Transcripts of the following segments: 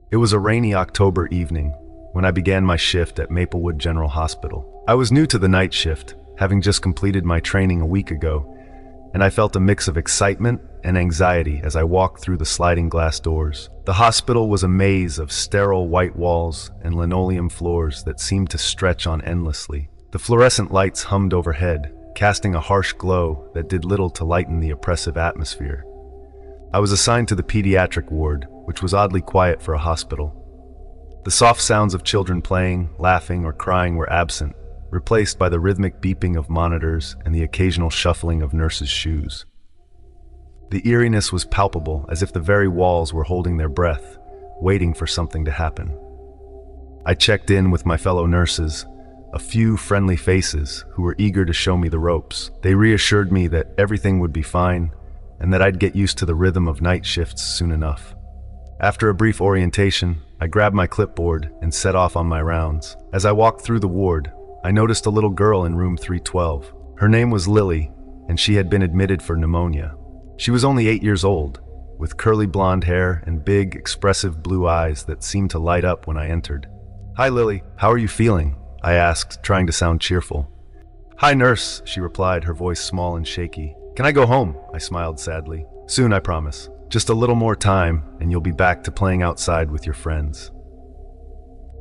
It was a rainy October evening when I began my shift at Maplewood General Hospital. I was new to the night shift, having just completed my training a week ago, and I felt a mix of excitement and anxiety as I walked through the sliding glass doors. The hospital was a maze of sterile white walls and linoleum floors that seemed to stretch on endlessly. The fluorescent lights hummed overhead, casting a harsh glow that did little to lighten the oppressive atmosphere. I was assigned to the pediatric ward, which was oddly quiet for a hospital. The soft sounds of children playing, laughing, or crying were absent, replaced by the rhythmic beeping of monitors and the occasional shuffling of nurses' shoes. The eeriness was palpable, as if the very walls were holding their breath, waiting for something to happen. I checked in with my fellow nurses, a few friendly faces who were eager to show me the ropes. They reassured me that everything would be fine and that I'd get used to the rhythm of night shifts soon enough. After a brief orientation, I grabbed my clipboard and set off on my rounds. As I walked through the ward, I noticed a little girl in room 312. Her name was Lily, and she had been admitted for pneumonia. She was only 8 years old, with curly blonde hair and big, expressive blue eyes that seemed to light up when I entered. "Hi, Lily. How are you feeling?" I asked, trying to sound cheerful. "Hi, nurse," she replied, her voice small and shaky. "Can I go home?" I smiled sadly. "Soon, I promise. Just a little more time, and you'll be back to playing outside with your friends."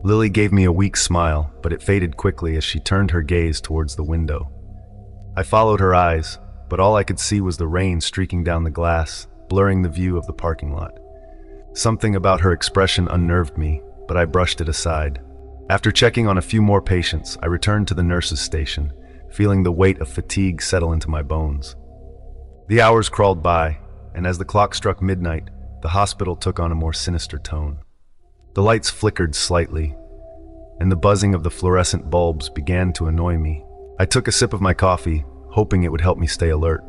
Lily gave me a weak smile, but it faded quickly as she turned her gaze towards the window. I followed her eyes, but all I could see was the rain streaking down the glass, blurring the view of the parking lot. Something about her expression unnerved me, but I brushed it aside. After checking on a few more patients, I returned to the nurse's station, feeling the weight of fatigue settle into my bones. The hours crawled by, and as the clock struck midnight, the hospital took on a more sinister tone. The lights flickered slightly, and the buzzing of the fluorescent bulbs began to annoy me. I took a sip of my coffee, hoping it would help me stay alert.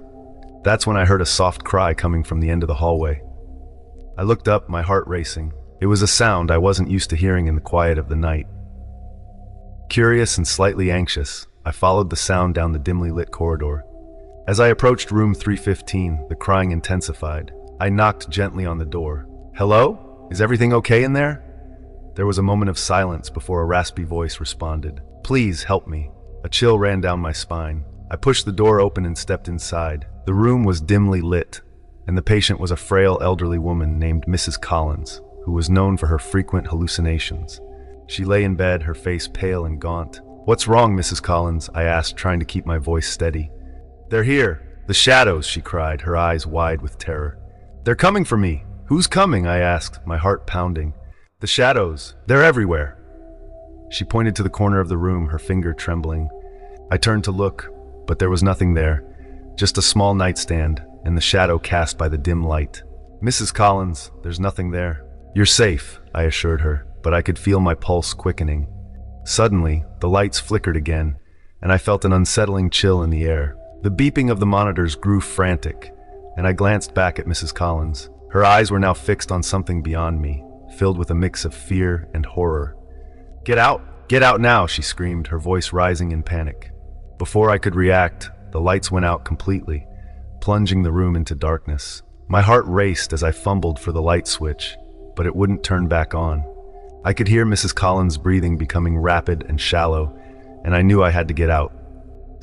That's when I heard a soft cry coming from the end of the hallway. I looked up, my heart racing. It was a sound I wasn't used to hearing in the quiet of the night. Curious and slightly anxious, I followed the sound down the dimly lit corridor. As I approached room 315, the crying intensified. I knocked gently on the door. "Hello? Is everything okay in there?" There was a moment of silence before a raspy voice responded. "Please help me." A chill ran down my spine. I pushed the door open and stepped inside. The room was dimly lit, and the patient was a frail elderly woman named Mrs. Collins, who was known for her frequent hallucinations. She lay in bed, her face pale and gaunt. "What's wrong, Mrs. Collins?" I asked, trying to keep my voice steady. "They're here. The shadows," she cried, her eyes wide with terror. "They're coming for me." "Who's coming?" I asked, my heart pounding. "The shadows. They're everywhere." She pointed to the corner of the room, her finger trembling. I turned to look, but there was nothing there, just a small nightstand and the shadow cast by the dim light. "Mrs. Collins, there's nothing there." "You're safe," I assured her, but I could feel my pulse quickening. Suddenly, the lights flickered again, and I felt an unsettling chill in the air. The beeping of the monitors grew frantic, and I glanced back at Mrs. Collins. Her eyes were now fixed on something beyond me, filled with a mix of fear and horror. "Get out! Get out now!" she screamed, her voice rising in panic. Before I could react, the lights went out completely, plunging the room into darkness. My heart raced as I fumbled for the light switch, but it wouldn't turn back on. I could hear Mrs. Collins' breathing becoming rapid and shallow, and I knew I had to get out.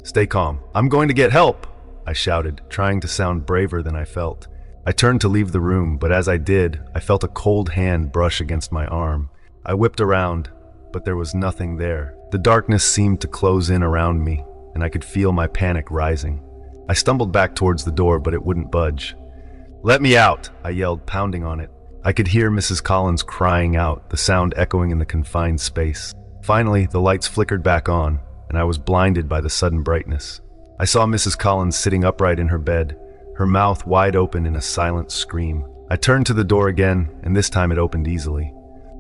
"Stay calm. I'm going to get help!" I shouted, trying to sound braver than I felt. I turned to leave the room, but as I did, I felt a cold hand brush against my arm. I whipped around, but there was nothing there. The darkness seemed to close in around me, and I could feel my panic rising. I stumbled back towards the door, but it wouldn't budge. "Let me out!" I yelled, pounding on it. I could hear Mrs. Collins crying out, the sound echoing in the confined space. Finally, the lights flickered back on, and I was blinded by the sudden brightness. I saw Mrs. Collins sitting upright in her bed, her mouth wide open in a silent scream. I turned to the door again, and this time it opened easily.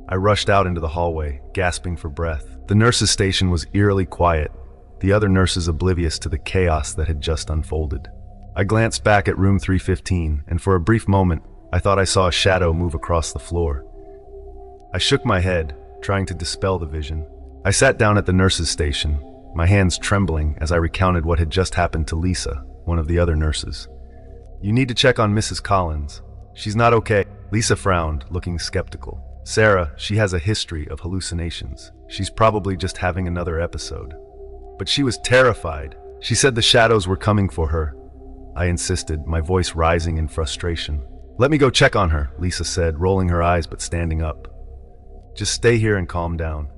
I rushed out into the hallway, gasping for breath. The nurses' station was eerily quiet, the other nurses oblivious to the chaos that had just unfolded. I glanced back at room 315, and for a brief moment, I thought I saw a shadow move across the floor. I shook my head, trying to dispel the vision. I sat down at the nurses' station, my hands trembling as I recounted what had just happened to Lisa, one of the other nurses. "You need to check on Mrs. Collins. She's not okay." Lisa frowned, looking skeptical. Sarah, she has a history of hallucinations. She's probably just having another episode. But she was terrified. She said the shadows were coming for her. I insisted, my voice rising in frustration. Let me go check on her, Lisa said, rolling her eyes but standing up. Just stay here and calm down.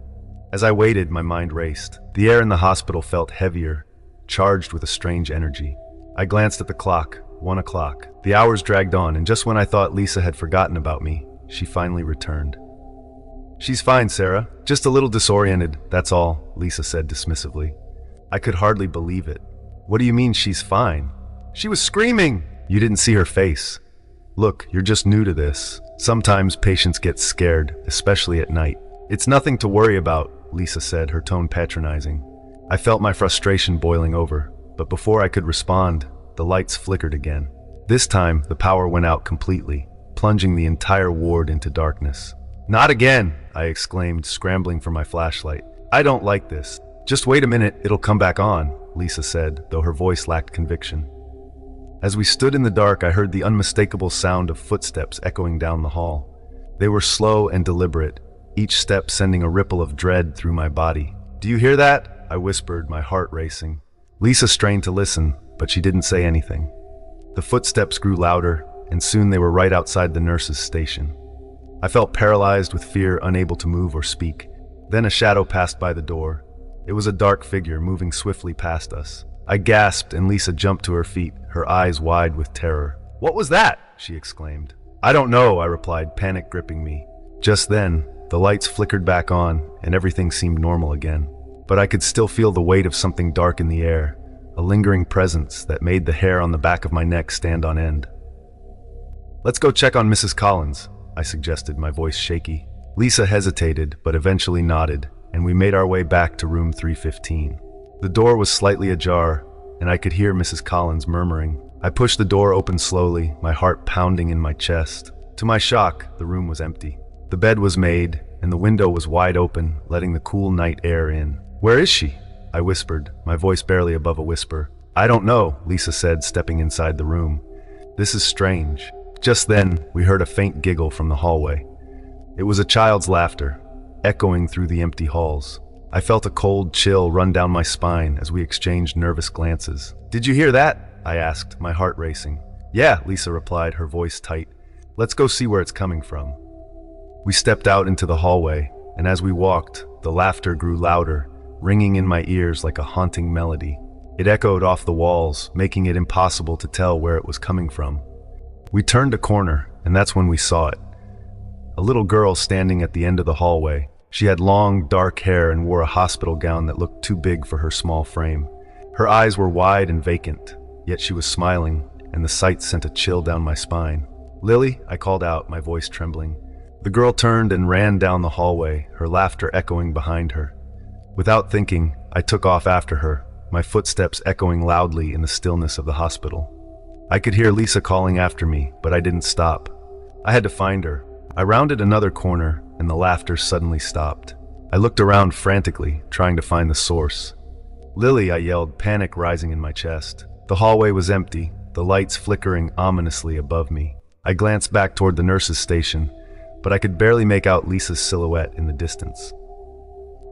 As I waited, my mind raced. The air in the hospital felt heavier, charged with a strange energy. I glanced at the clock, 1 o'clock. The hours dragged on, and just when I thought Lisa had forgotten about me, she finally returned. She's fine, Sarah. Just a little disoriented, that's all, Lisa said dismissively. I could hardly believe it. What do you mean she's fine? She was screaming! You didn't see her face. Look, you're just new to this. Sometimes patients get scared, especially at night. It's nothing to worry about, Lisa said, her tone patronizing. I felt my frustration boiling over, but before I could respond, the lights flickered again. This time, the power went out completely, plunging the entire ward into darkness. Not again, I exclaimed, scrambling for my flashlight. I don't like this. Just wait a minute, it'll come back on, Lisa said, though her voice lacked conviction. As we stood in the dark, I heard the unmistakable sound of footsteps echoing down the hall. They were slow and deliberate, each step sending a ripple of dread through my body. Do you hear that? I whispered, my heart racing. Lisa strained to listen, but she didn't say anything. The footsteps grew louder, and soon they were right outside the nurse's station. I felt paralyzed with fear, unable to move or speak. Then a shadow passed by the door. It was a dark figure moving swiftly past us. I gasped, and Lisa jumped to her feet, her eyes wide with terror. What was that? She exclaimed. I don't know, I replied, panic gripping me. Just then, the lights flickered back on, and everything seemed normal again. But I could still feel the weight of something dark in the air, a lingering presence that made the hair on the back of my neck stand on end. Let's go check on Mrs. Collins, I suggested, my voice shaky. Lisa hesitated, but eventually nodded, and we made our way back to room 315. The door was slightly ajar, and I could hear Mrs. Collins murmuring. I pushed the door open slowly, my heart pounding in my chest. To my shock, the room was empty. The bed was made, and the window was wide open, letting the cool night air in. Where is she? I whispered, my voice barely above a whisper. I don't know, Lisa said, stepping inside the room. This is strange. Just then, we heard a faint giggle from the hallway. It was a child's laughter, echoing through the empty halls. I felt a cold chill run down my spine as we exchanged nervous glances. Did you hear that? I asked, my heart racing. Yeah, Lisa replied, her voice tight. Let's go see where it's coming from. We stepped out into the hallway, and as we walked, the laughter grew louder, ringing in my ears like a haunting melody. It echoed off the walls, making it impossible to tell where it was coming from. We turned a corner, and that's when we saw it. A little girl standing at the end of the hallway. She had long, dark hair and wore a hospital gown that looked too big for her small frame. Her eyes were wide and vacant, yet she was smiling, and the sight sent a chill down my spine. Lily, I called out, my voice trembling. The girl turned and ran down the hallway, her laughter echoing behind her. Without thinking, I took off after her, my footsteps echoing loudly in the stillness of the hospital. I could hear Lisa calling after me, but I didn't stop. I had to find her. I rounded another corner, and the laughter suddenly stopped. I looked around frantically, trying to find the source. Lily, I yelled, panic rising in my chest. The hallway was empty, the lights flickering ominously above me. I glanced back toward the nurse's station, but I could barely make out Lisa's silhouette in the distance.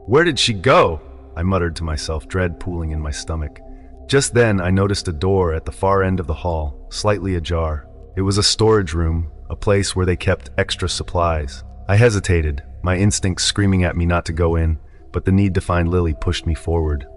Where did she go? I muttered to myself, dread pooling in my stomach. Just then, I noticed a door at the far end of the hall, slightly ajar. It was a storage room, a place where they kept extra supplies. I hesitated, my instincts screaming at me not to go in, but the need to find Lily pushed me forward.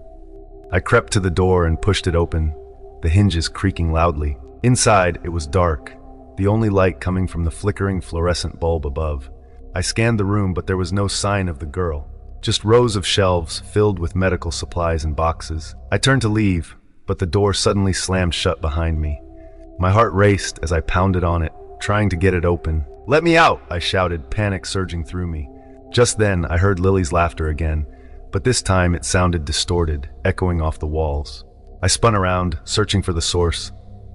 I crept to the door and pushed it open, the hinges creaking loudly. Inside, it was dark, the only light coming from the flickering fluorescent bulb above. I scanned the room, but there was no sign of the girl, just rows of shelves filled with medical supplies and boxes. I turned to leave, but the door suddenly slammed shut behind me. My heart raced as I pounded on it, trying to get it open. Let me out, I shouted, panic surging through me. Just then, I heard Lily's laughter again, but this time it sounded distorted, echoing off the walls. I spun around, searching for the source,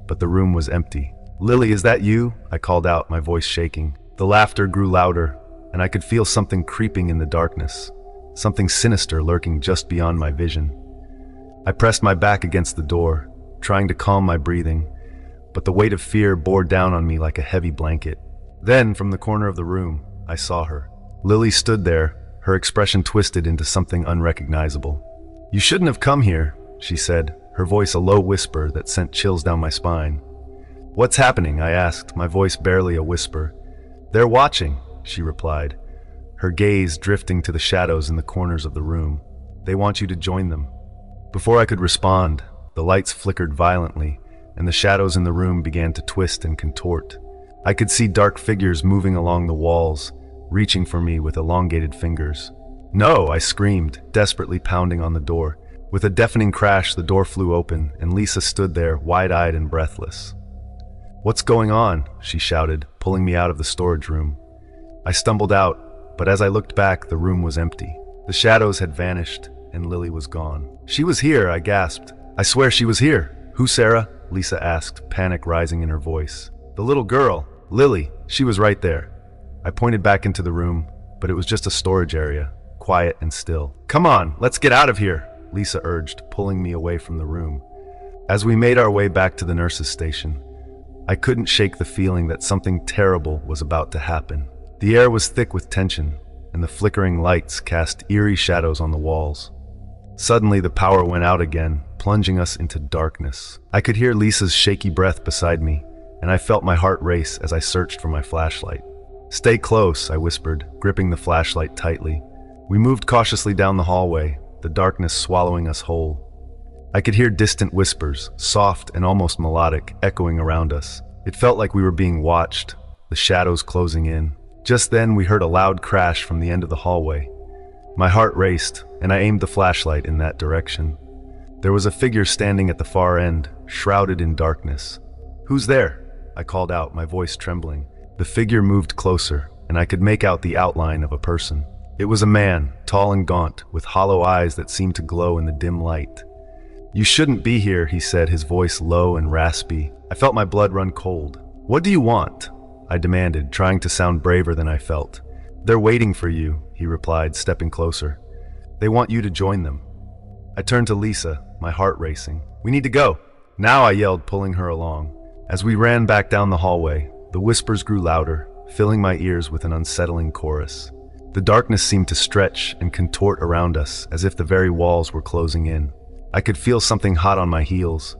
but the room was empty. Lily, is that you? I called out, my voice shaking. The laughter grew louder, and I could feel something creeping in the darkness, something sinister lurking just beyond my vision. I pressed my back against the door, trying to calm my breathing, but the weight of fear bore down on me like a heavy blanket. Then, from the corner of the room, I saw her. Lily stood there, her expression twisted into something unrecognizable. "You shouldn't have come here," she said, her voice a low whisper that sent chills down my spine. "What's happening?" I asked, my voice barely a whisper. "They're watching," she replied, her gaze drifting to the shadows in the corners of the room. "They want you to join them." Before I could respond, the lights flickered violently, and the shadows in the room began to twist and contort. I could see dark figures moving along the walls, reaching for me with elongated fingers. "No!" I screamed, desperately pounding on the door. With a deafening crash, the door flew open, and Lisa stood there, wide-eyed and breathless. "What's going on?" she shouted, pulling me out of the storage room. I stumbled out, but as I looked back, the room was empty. The shadows had vanished, and Lily was gone. "She was here," I gasped. "I swear she was here." "Who, Sarah?" Lisa asked, panic rising in her voice. "The little girl, Lily. She was right there." I pointed back into the room, but it was just a storage area, quiet and still. "Come on, let's get out of here," Lisa urged, pulling me away from the room. As we made our way back to the nurse's station, I couldn't shake the feeling that something terrible was about to happen. The air was thick with tension, and the flickering lights cast eerie shadows on the walls. Suddenly, the power went out again, plunging us into darkness. I could hear Lisa's shaky breath beside me, and I felt my heart race as I searched for my flashlight. "Stay close," I whispered, gripping the flashlight tightly. We moved cautiously down the hallway, the darkness swallowing us whole. I could hear distant whispers, soft and almost melodic, echoing around us. It felt like we were being watched, the shadows closing in. Just then, we heard a loud crash from the end of the hallway. My heart raced, and I aimed the flashlight in that direction. There was a figure standing at the far end, shrouded in darkness. "Who's there?" I called out, my voice trembling. The figure moved closer, and I could make out the outline of a person. It was a man, tall and gaunt, with hollow eyes that seemed to glow in the dim light. "You shouldn't be here," he said, his voice low and raspy. I felt my blood run cold. "What do you want?" I demanded, trying to sound braver than I felt. "They're waiting for you," he replied, stepping closer. "They want you to join them." I turned to Lisa, my heart racing. "We need to go." "Now," I yelled, pulling her along. As we ran back down the hallway, the whispers grew louder, filling my ears with an unsettling chorus. The darkness seemed to stretch and contort around us, as if the very walls were closing in. I could feel something hot on my heels,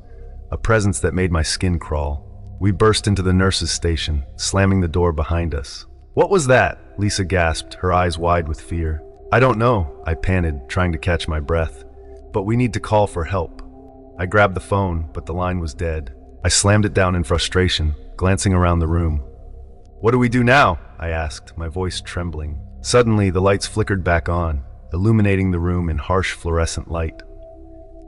a presence that made my skin crawl. We burst into the nurse's station, slamming the door behind us. "What was that?" Lisa gasped, her eyes wide with fear. "I don't know," I panted, trying to catch my breath. "But we need to call for help." I grabbed the phone, but the line was dead. I slammed it down in frustration, glancing around the room. "What do we do now?" I asked, my voice trembling. Suddenly, the lights flickered back on, illuminating the room in harsh fluorescent light.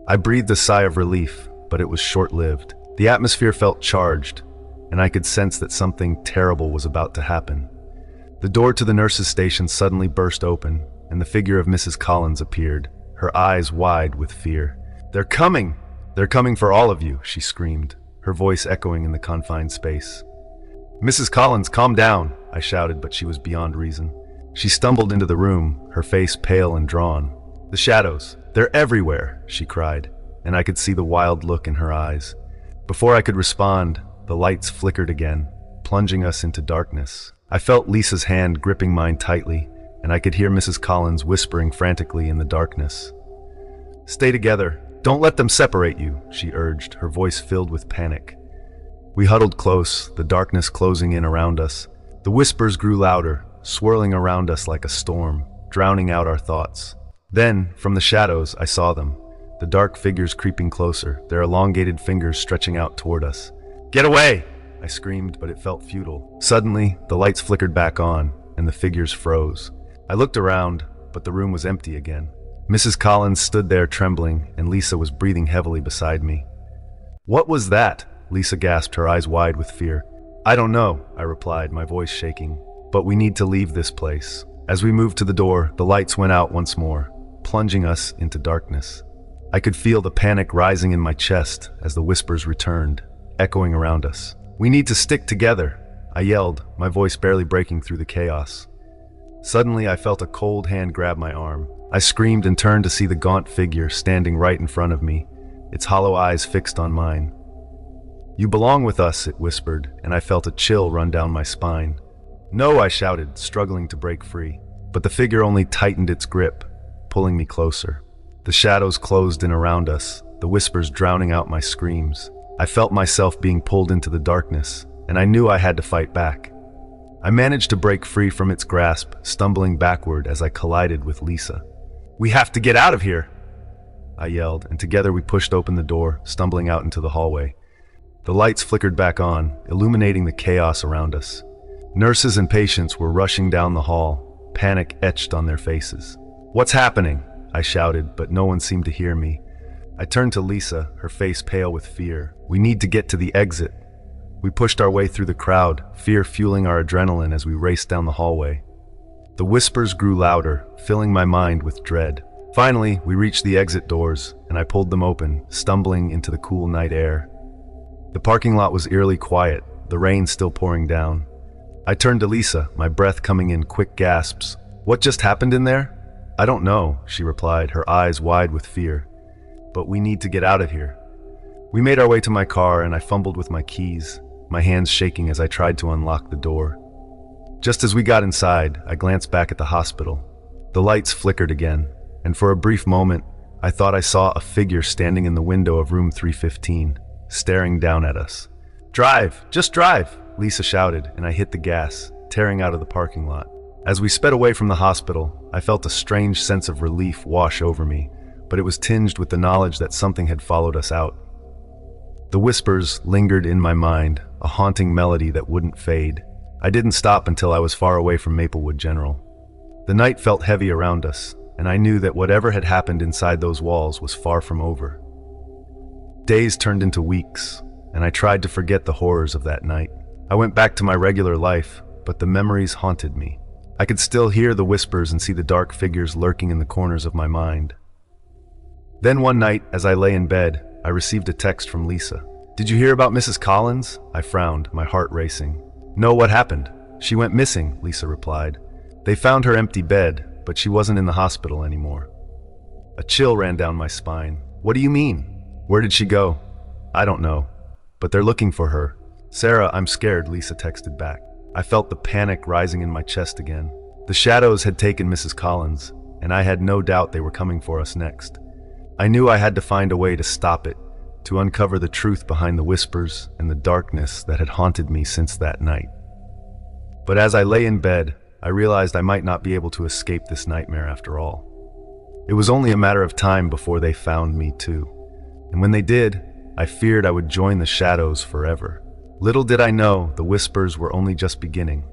I breathed a sigh of relief, but it was short-lived. The atmosphere felt charged, and I could sense that something terrible was about to happen. The door to the nurse's station suddenly burst open, and the figure of Mrs. Collins appeared, her eyes wide with fear. "They're coming! They're coming for all of you," she screamed, her voice echoing in the confined space. "Mrs. Collins, calm down," I shouted, but she was beyond reason. She stumbled into the room, her face pale and drawn. "The shadows, they're everywhere," she cried, and I could see the wild look in her eyes. Before I could respond, the lights flickered again, plunging us into darkness. I felt Lisa's hand gripping mine tightly, and I could hear Mrs. Collins whispering frantically in the darkness. "Stay together. Don't let them separate you," she urged, her voice filled with panic. We huddled close, the darkness closing in around us. The whispers grew louder, swirling around us like a storm, drowning out our thoughts. Then, from the shadows, I saw them, the dark figures creeping closer, their elongated fingers stretching out toward us. "Get away!" I screamed, but it felt futile. Suddenly, the lights flickered back on, and the figures froze. I looked around, but the room was empty again. Mrs. Collins stood there trembling, and Lisa was breathing heavily beside me. "What was that?" Lisa gasped, her eyes wide with fear. "I don't know," I replied, my voice shaking. "But we need to leave this place." As we moved to the door, the lights went out once more, plunging us into darkness. I could feel the panic rising in my chest as the whispers returned, echoing around us. "We need to stick together," I yelled, my voice barely breaking through the chaos. Suddenly, I felt a cold hand grab my arm. I screamed and turned to see the gaunt figure standing right in front of me, its hollow eyes fixed on mine. "You belong with us," it whispered, and I felt a chill run down my spine. "No," I shouted, struggling to break free. but the figure only tightened its grip, pulling me closer. The shadows closed in around us, the whispers drowning out my screams. I felt myself being pulled into the darkness, and I knew I had to fight back. I managed to break free from its grasp, stumbling backward as I collided with Lisa. "We have to get out of here!" I yelled, and together we pushed open the door, stumbling out into the hallway. The lights flickered back on, illuminating the chaos around us. Nurses and patients were rushing down the hall, panic etched on their faces. "What's happening?" I shouted, but no one seemed to hear me. I turned to Lisa, her face pale with fear. "We need to get to the exit." We pushed our way through the crowd, fear fueling our adrenaline as we raced down the hallway. The whispers grew louder, filling my mind with dread. Finally, we reached the exit doors, and I pulled them open, stumbling into the cool night air. The parking lot was eerily quiet, the rain still pouring down. I turned to Lisa, my breath coming in quick gasps. "What just happened in there?" "I don't know," she replied, her eyes wide with fear. "But we need to get out of here." We made our way to my car, and I fumbled with my keys, my hands shaking as I tried to unlock the door. Just as we got inside, I glanced back at the hospital. The lights flickered again, and for a brief moment, I thought I saw a figure standing in the window of room 315, staring down at us. "Drive! Just drive!" Lisa shouted, and I hit the gas, tearing out of the parking lot. As we sped away from the hospital, I felt a strange sense of relief wash over me, but it was tinged with the knowledge that something had followed us out. The whispers lingered in my mind, a haunting melody that wouldn't fade. I didn't stop until I was far away from Maplewood General. The night felt heavy around us, and I knew that whatever had happened inside those walls was far from over. Days turned into weeks, and I tried to forget the horrors of that night. I went back to my regular life, but the memories haunted me. I could still hear the whispers and see the dark figures lurking in the corners of my mind. Then one night, as I lay in bed, I received a text from Lisa. "Did you hear about Mrs. Collins?" I frowned, my heart racing. "No, what happened?" "She went missing," Lisa replied. "They found her empty bed, but she wasn't in the hospital anymore." A chill ran down my spine. "What do you mean? Where did she go?" "I don't know, but they're looking for her." "Sarah, I'm scared," Lisa texted back. I felt the panic rising in my chest again. The shadows had taken Mrs. Collins, and I had no doubt they were coming for us next. I knew I had to find a way to stop it, to uncover the truth behind the whispers and the darkness that had haunted me since that night. But as I lay in bed, I realized I might not be able to escape this nightmare after all. It was only a matter of time before they found me too. And when they did, I feared I would join the shadows forever. Little did I know, the whispers were only just beginning.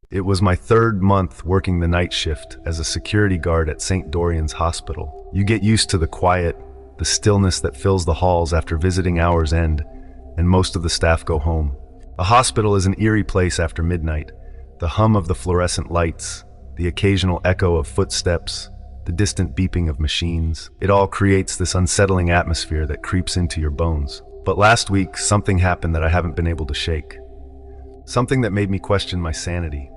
It was my third month working the night shift as a security guard at St. Dorian's Hospital. You get used to the quiet, the stillness that fills the halls after visiting hours end, and most of the staff go home. A hospital is an eerie place after midnight. The hum of the fluorescent lights, the occasional echo of footsteps, the distant beeping of machines. It all creates this unsettling atmosphere that creeps into your bones. But last week, something happened that I haven't been able to shake. Something that made me question my sanity.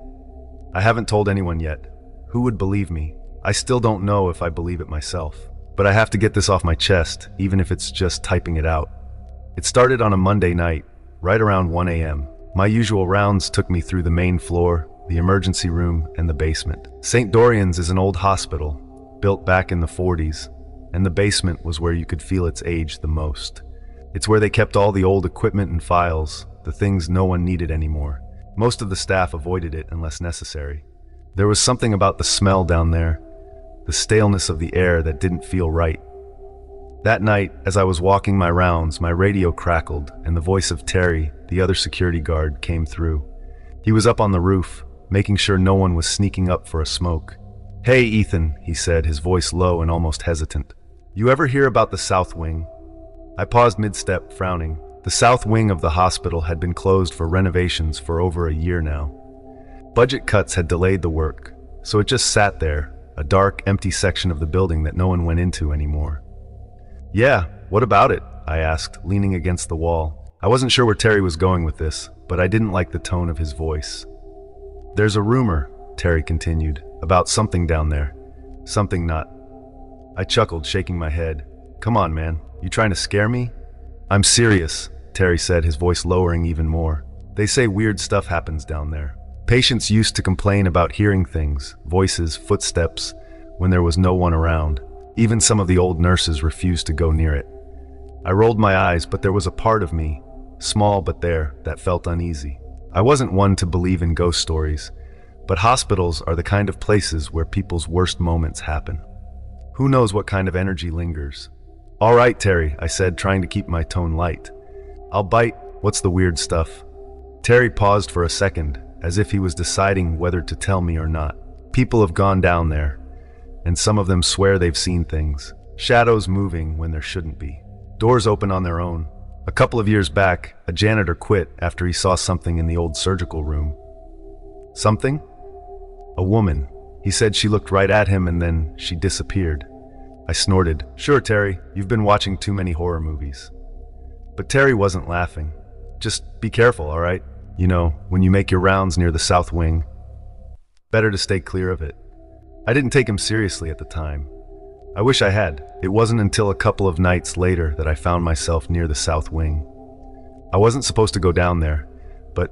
I haven't told anyone yet. Who would believe me? I still don't know if I believe it myself. But I have to get this off my chest, even if it's just typing it out. It started on a Monday night, right around 1 a.m. My usual rounds took me through the main floor, the emergency room, and the basement. St. Dorian's is an old hospital, built back in the 40s, and the basement was where you could feel its age the most. It's where they kept all the old equipment and files, the things no one needed anymore. Most of the staff avoided it unless necessary. There was something about the smell down there, the staleness of the air that didn't feel right. That night, as I was walking my rounds, my radio crackled, and the voice of Terry, the other security guard, came through. He was up on the roof, making sure no one was sneaking up for a smoke. "Hey, Ethan," he said, his voice low and almost hesitant. "You ever hear about the South Wing?" I paused mid-step, frowning. The South Wing of the hospital had been closed for renovations for over a year now. Budget cuts had delayed the work, so it just sat there, a dark, empty section of the building that no one went into anymore. "Yeah, what about it?" I asked, leaning against the wall. I wasn't sure where Terry was going with this, but I didn't like the tone of his voice. "There's a rumor," Terry continued, "about something down there. Something not." I chuckled, shaking my head. "Come on, man. You trying to scare me?" "I'm serious. Terry said, his voice lowering even more. They say weird stuff happens down there. Patients used to complain about hearing things, voices, footsteps, when there was no one around. Even some of the old nurses refused to go near it. I rolled my eyes, but there was a part of me, small but there, that felt uneasy. I wasn't one to believe in ghost stories, but hospitals are the kind of places where people's worst moments happen. Who knows what kind of energy lingers? All right, Terry, I said, trying to keep my tone light. I'll bite. What's the weird stuff? Terry paused for a second, as if he was deciding whether to tell me or not. People have gone down there, and some of them swear they've seen things. Shadows moving when there shouldn't be. Doors open on their own. A couple of years back, a janitor quit after he saw something in the old surgical room. Something? A woman. He said she looked right at him and then she disappeared. I snorted. Sure, Terry, you've been watching too many horror movies. But Terry wasn't laughing. Just be careful, all right? You know, when you make your rounds near the south wing, better to stay clear of it. I didn't take him seriously at the time. I wish I had. It wasn't until a couple of nights later that I found myself near the south wing. I wasn't supposed to go down there, but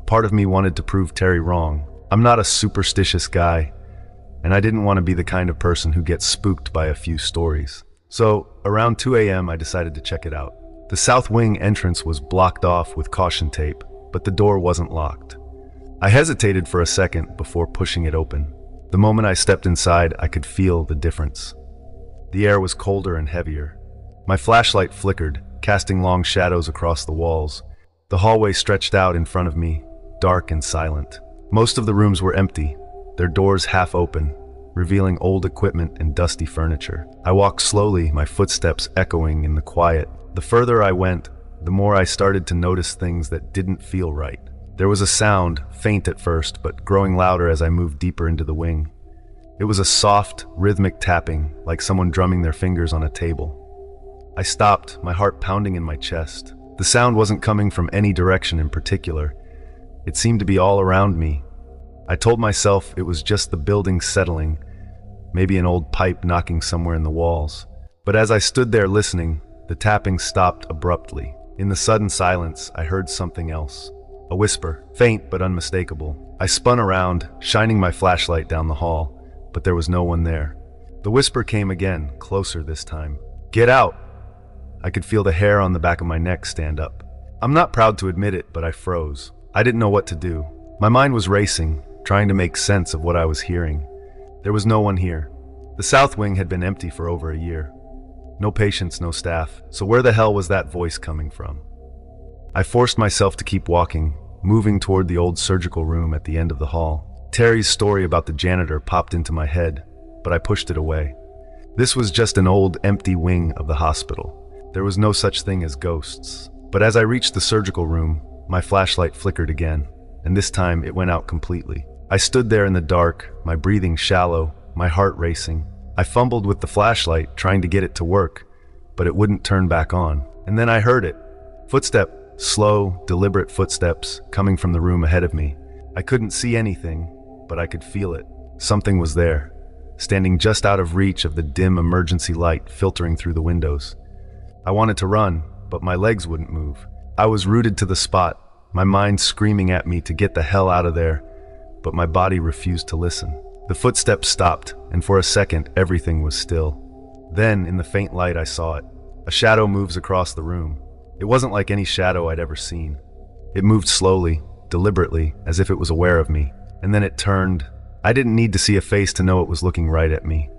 part of me wanted to prove Terry wrong. I'm not a superstitious guy, and I didn't want to be the kind of person who gets spooked by a few stories. So, around 2 a.m. I decided to check it out. The south wing entrance was blocked off with caution tape, but the door wasn't locked. I hesitated for a second before pushing it open. The moment I stepped inside, I could feel the difference. The air was colder and heavier. My flashlight flickered, casting long shadows across the walls. The hallway stretched out in front of me, dark and silent. Most of the rooms were empty, their doors half open, revealing old equipment and dusty furniture. I walked slowly, my footsteps echoing in the quiet. The further I went, the more I started to notice things that didn't feel right. There was a sound, faint at first, but growing louder as I moved deeper into the wing. It was a soft, rhythmic tapping, like someone drumming their fingers on a table. I stopped, my heart pounding in my chest. The sound wasn't coming from any direction in particular. It seemed to be all around me. I told myself it was just the building settling, maybe an old pipe knocking somewhere in the walls. But as I stood there listening, the tapping stopped abruptly. In the sudden silence, I heard something else. A whisper, faint but unmistakable. I spun around, shining my flashlight down the hall, but there was no one there. The whisper came again, closer this time. Get out! I could feel the hair on the back of my neck stand up. I'm not proud to admit it, but I froze. I didn't know what to do. My mind was racing, trying to make sense of what I was hearing. There was no one here. The south wing had been empty for over a year. No patients, no staff. So where the hell was that voice coming from? I forced myself to keep walking, moving toward the old surgical room at the end of the hall. Terry's story about the janitor popped into my head, but I pushed it away. This was just an old, empty wing of the hospital. There was no such thing as ghosts. But as I reached the surgical room, my flashlight flickered again, and this time it went out completely. I stood there in the dark, my breathing shallow, my heart racing. I fumbled with the flashlight, trying to get it to work, but it wouldn't turn back on. And then I heard it. Footsteps, slow, deliberate footsteps, coming from the room ahead of me. I couldn't see anything, but I could feel it. Something was there, standing just out of reach of the dim emergency light filtering through the windows. I wanted to run, but my legs wouldn't move. I was rooted to the spot, my mind screaming at me to get the hell out of there, but my body refused to listen. The footsteps stopped, and for a second, everything was still. Then, in the faint light, I saw it. A shadow moves across the room. It wasn't like any shadow I'd ever seen. It moved slowly, deliberately, as if it was aware of me. And then it turned. I didn't need to see a face to know it was looking right at me.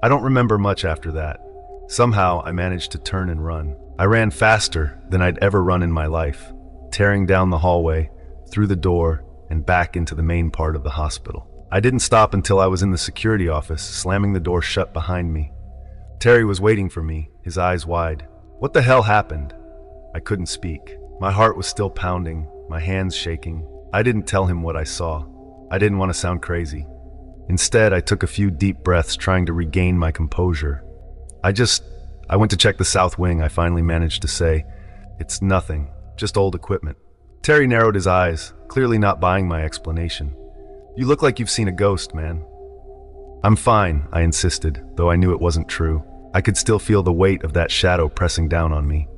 I don't remember much after that. Somehow, I managed to turn and run. I ran faster than I'd ever run in my life, tearing down the hallway, through the door, and back into the main part of the hospital. I didn't stop until I was in the security office, slamming the door shut behind me. Terry was waiting for me, his eyes wide. What the hell happened? I couldn't speak. My heart was still pounding, my hands shaking. I didn't tell him what I saw. I didn't want to sound crazy. Instead, I took a few deep breaths, trying to regain my composure. I went to check the south wing, I finally managed to say. It's nothing, just old equipment. Terry narrowed his eyes, clearly not buying my explanation. You look like you've seen a ghost, man. I'm fine, I insisted, though I knew it wasn't true. I could still feel the weight of that shadow pressing down on me.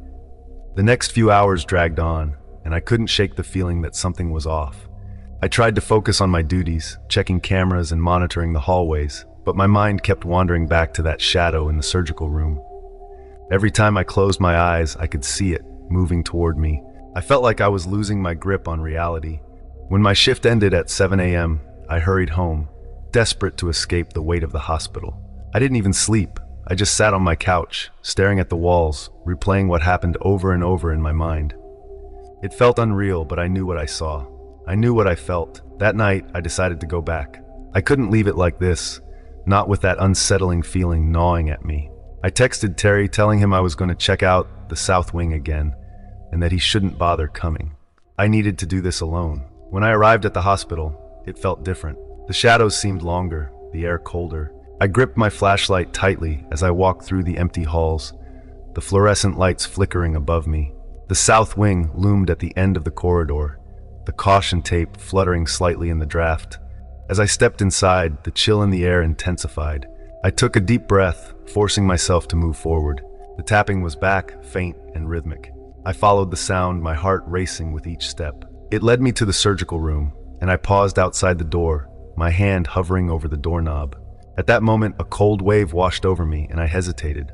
The next few hours dragged on, and I couldn't shake the feeling that something was off. I tried to focus on my duties, checking cameras and monitoring the hallways, but my mind kept wandering back to that shadow in the surgical room. Every time I closed my eyes, I could see it, moving toward me. I felt like I was losing my grip on reality. When my shift ended at 7 a.m., I hurried home, desperate to escape the weight of the hospital. I didn't even sleep. I just sat on my couch, staring at the walls, replaying what happened over and over in my mind. It felt unreal, but I knew what I saw. I knew what I felt. That night, I decided to go back. I couldn't leave it like this, not with that unsettling feeling gnawing at me. I texted Terry telling him I was going to check out the South Wing again, and that he shouldn't bother coming. I needed to do this alone. When I arrived at the hospital, it felt different. The shadows seemed longer, the air colder. I gripped my flashlight tightly as I walked through the empty halls, the fluorescent lights flickering above me. The South Wing loomed at the end of the corridor, the caution tape fluttering slightly in the draft. As I stepped inside, the chill in the air intensified. I took a deep breath, forcing myself to move forward. The tapping was back, faint and rhythmic. I followed the sound, my heart racing with each step. It led me to the surgical room, and I paused outside the door, my hand hovering over the doorknob. At that moment, a cold wave washed over me, and I hesitated.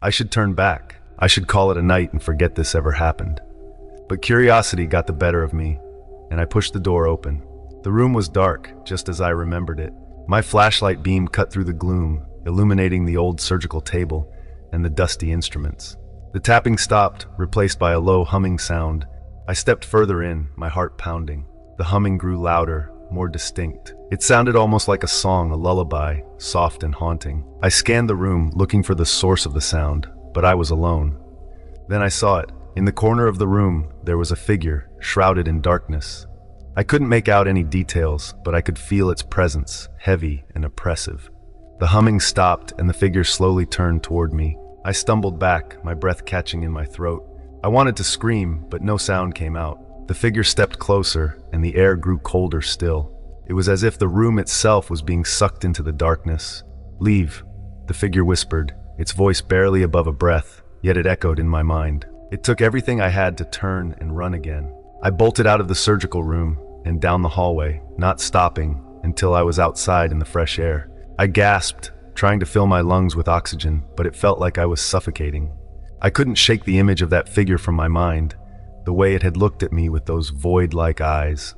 I should turn back. I should call it a night and forget this ever happened. But curiosity got the better of me, and I pushed the door open. The room was dark, just as I remembered it. My flashlight beam cut through the gloom, illuminating the old surgical table and the dusty instruments. The tapping stopped, replaced by a low humming sound. I stepped further in, my heart pounding. The humming grew louder, more distinct. It sounded almost like a song, a lullaby, soft and haunting. I scanned the room, looking for the source of the sound, but I was alone. Then I saw it. In the corner of the room, there was a figure, shrouded in darkness. I couldn't make out any details, but I could feel its presence, heavy and oppressive. The humming stopped, and the figure slowly turned toward me. I stumbled back, my breath catching in my throat. I wanted to scream, but no sound came out. The figure stepped closer, and the air grew colder still. It was as if the room itself was being sucked into the darkness. "Leave," the figure whispered, its voice barely above a breath, yet it echoed in my mind. It took everything I had to turn and run again. I bolted out of the surgical room and down the hallway, not stopping until I was outside in the fresh air. I gasped, trying to fill my lungs with oxygen, but it felt like I was suffocating. I couldn't shake the image of that figure from my mind, the way it had looked at me with those void-like eyes.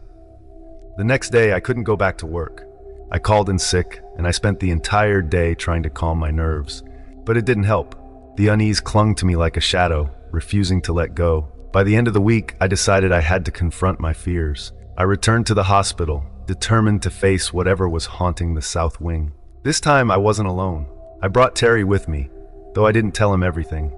The next day, I couldn't go back to work. I called in sick, and I spent the entire day trying to calm my nerves. But it didn't help. The unease clung to me like a shadow, refusing to let go. By the end of the week, I decided I had to confront my fears. I returned to the hospital, determined to face whatever was haunting the South Wing. This time, I wasn't alone. I brought Terry with me, though I didn't tell him everything.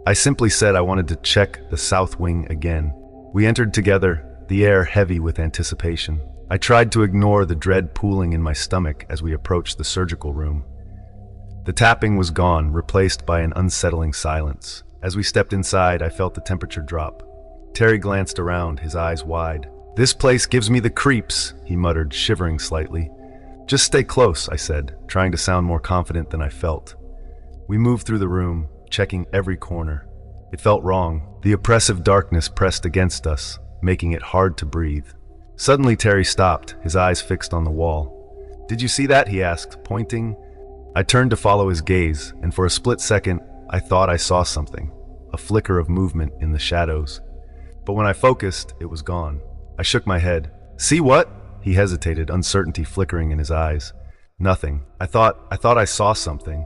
I simply said I wanted to check the South Wing again. We entered together, the air heavy with anticipation. I tried to ignore the dread pooling in my stomach as we approached the surgical room. The tapping was gone, replaced by an unsettling silence. As we stepped inside, I felt the temperature drop. Terry glanced around, his eyes wide. "This place gives me the creeps," he muttered, shivering slightly. "Just stay close," I said, trying to sound more confident than I felt. We moved through the room, checking every corner. It felt wrong. The oppressive darkness pressed against us, making it hard to breathe. Suddenly Terry stopped, his eyes fixed on the wall. "Did you see that?" he asked, pointing. I turned to follow his gaze, and for a split second, I thought I saw something, a flicker of movement in the shadows. But when I focused, it was gone. I shook my head. "See what?" He hesitated, uncertainty flickering in his eyes. "Nothing. I thought I saw something."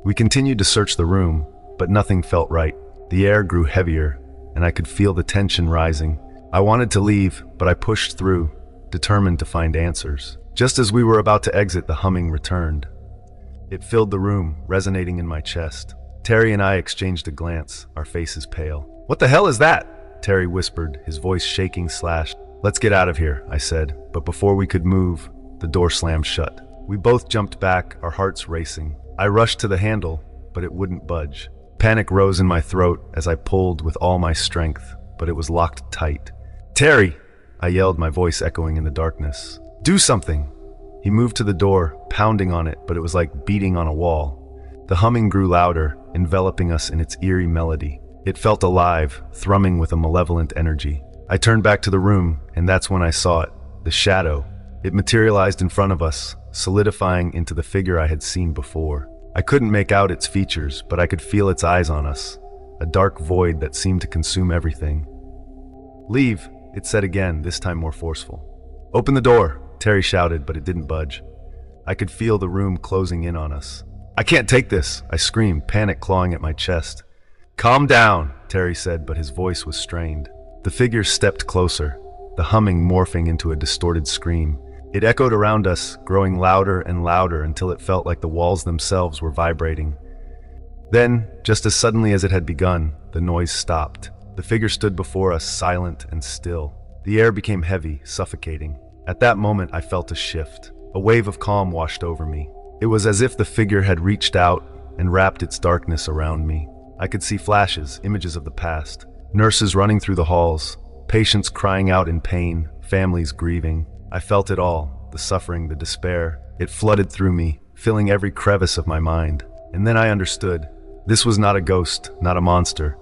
We continued to search the room, but nothing felt right. The air grew heavier, and I could feel the tension rising. I wanted to leave, but I pushed through, determined to find answers. Just as we were about to exit, the humming returned. It filled the room, resonating in my chest. Terry and I exchanged a glance, our faces pale. "What the hell is that?" Terry whispered, his voice shaking. "Let's get out of here," I said, but before we could move, the door slammed shut. We both jumped back, our hearts racing. I rushed to the handle, but it wouldn't budge. Panic rose in my throat as I pulled with all my strength, but it was locked tight. "Terry!" I yelled, my voice echoing in the darkness. "Do something!" He moved to the door, pounding on it, but it was like beating on a wall. The humming grew louder, enveloping us in its eerie melody. It felt alive, thrumming with a malevolent energy. I turned back to the room, and that's when I saw it, the shadow. It materialized in front of us, solidifying into the figure I had seen before. I couldn't make out its features, but I could feel its eyes on us, a dark void that seemed to consume everything. "Leave," it said again, this time more forceful. "Open the door," Terry shouted, but it didn't budge. I could feel the room closing in on us. "I can't take this," I screamed, panic clawing at my chest. "Calm down," Terry said, but his voice was strained. The figure stepped closer, the humming morphing into a distorted scream. It echoed around us, growing louder and louder until it felt like the walls themselves were vibrating. Then, just as suddenly as it had begun, the noise stopped. The figure stood before us, silent and still. The air became heavy, suffocating. At that moment, I felt a shift. A wave of calm washed over me. It was as if the figure had reached out and wrapped its darkness around me. I could see flashes, images of the past. Nurses running through the halls, patients crying out in pain, families grieving. I felt it all, the suffering, the despair. It flooded through me, filling every crevice of my mind. And then I understood. This was not a ghost, not a monster,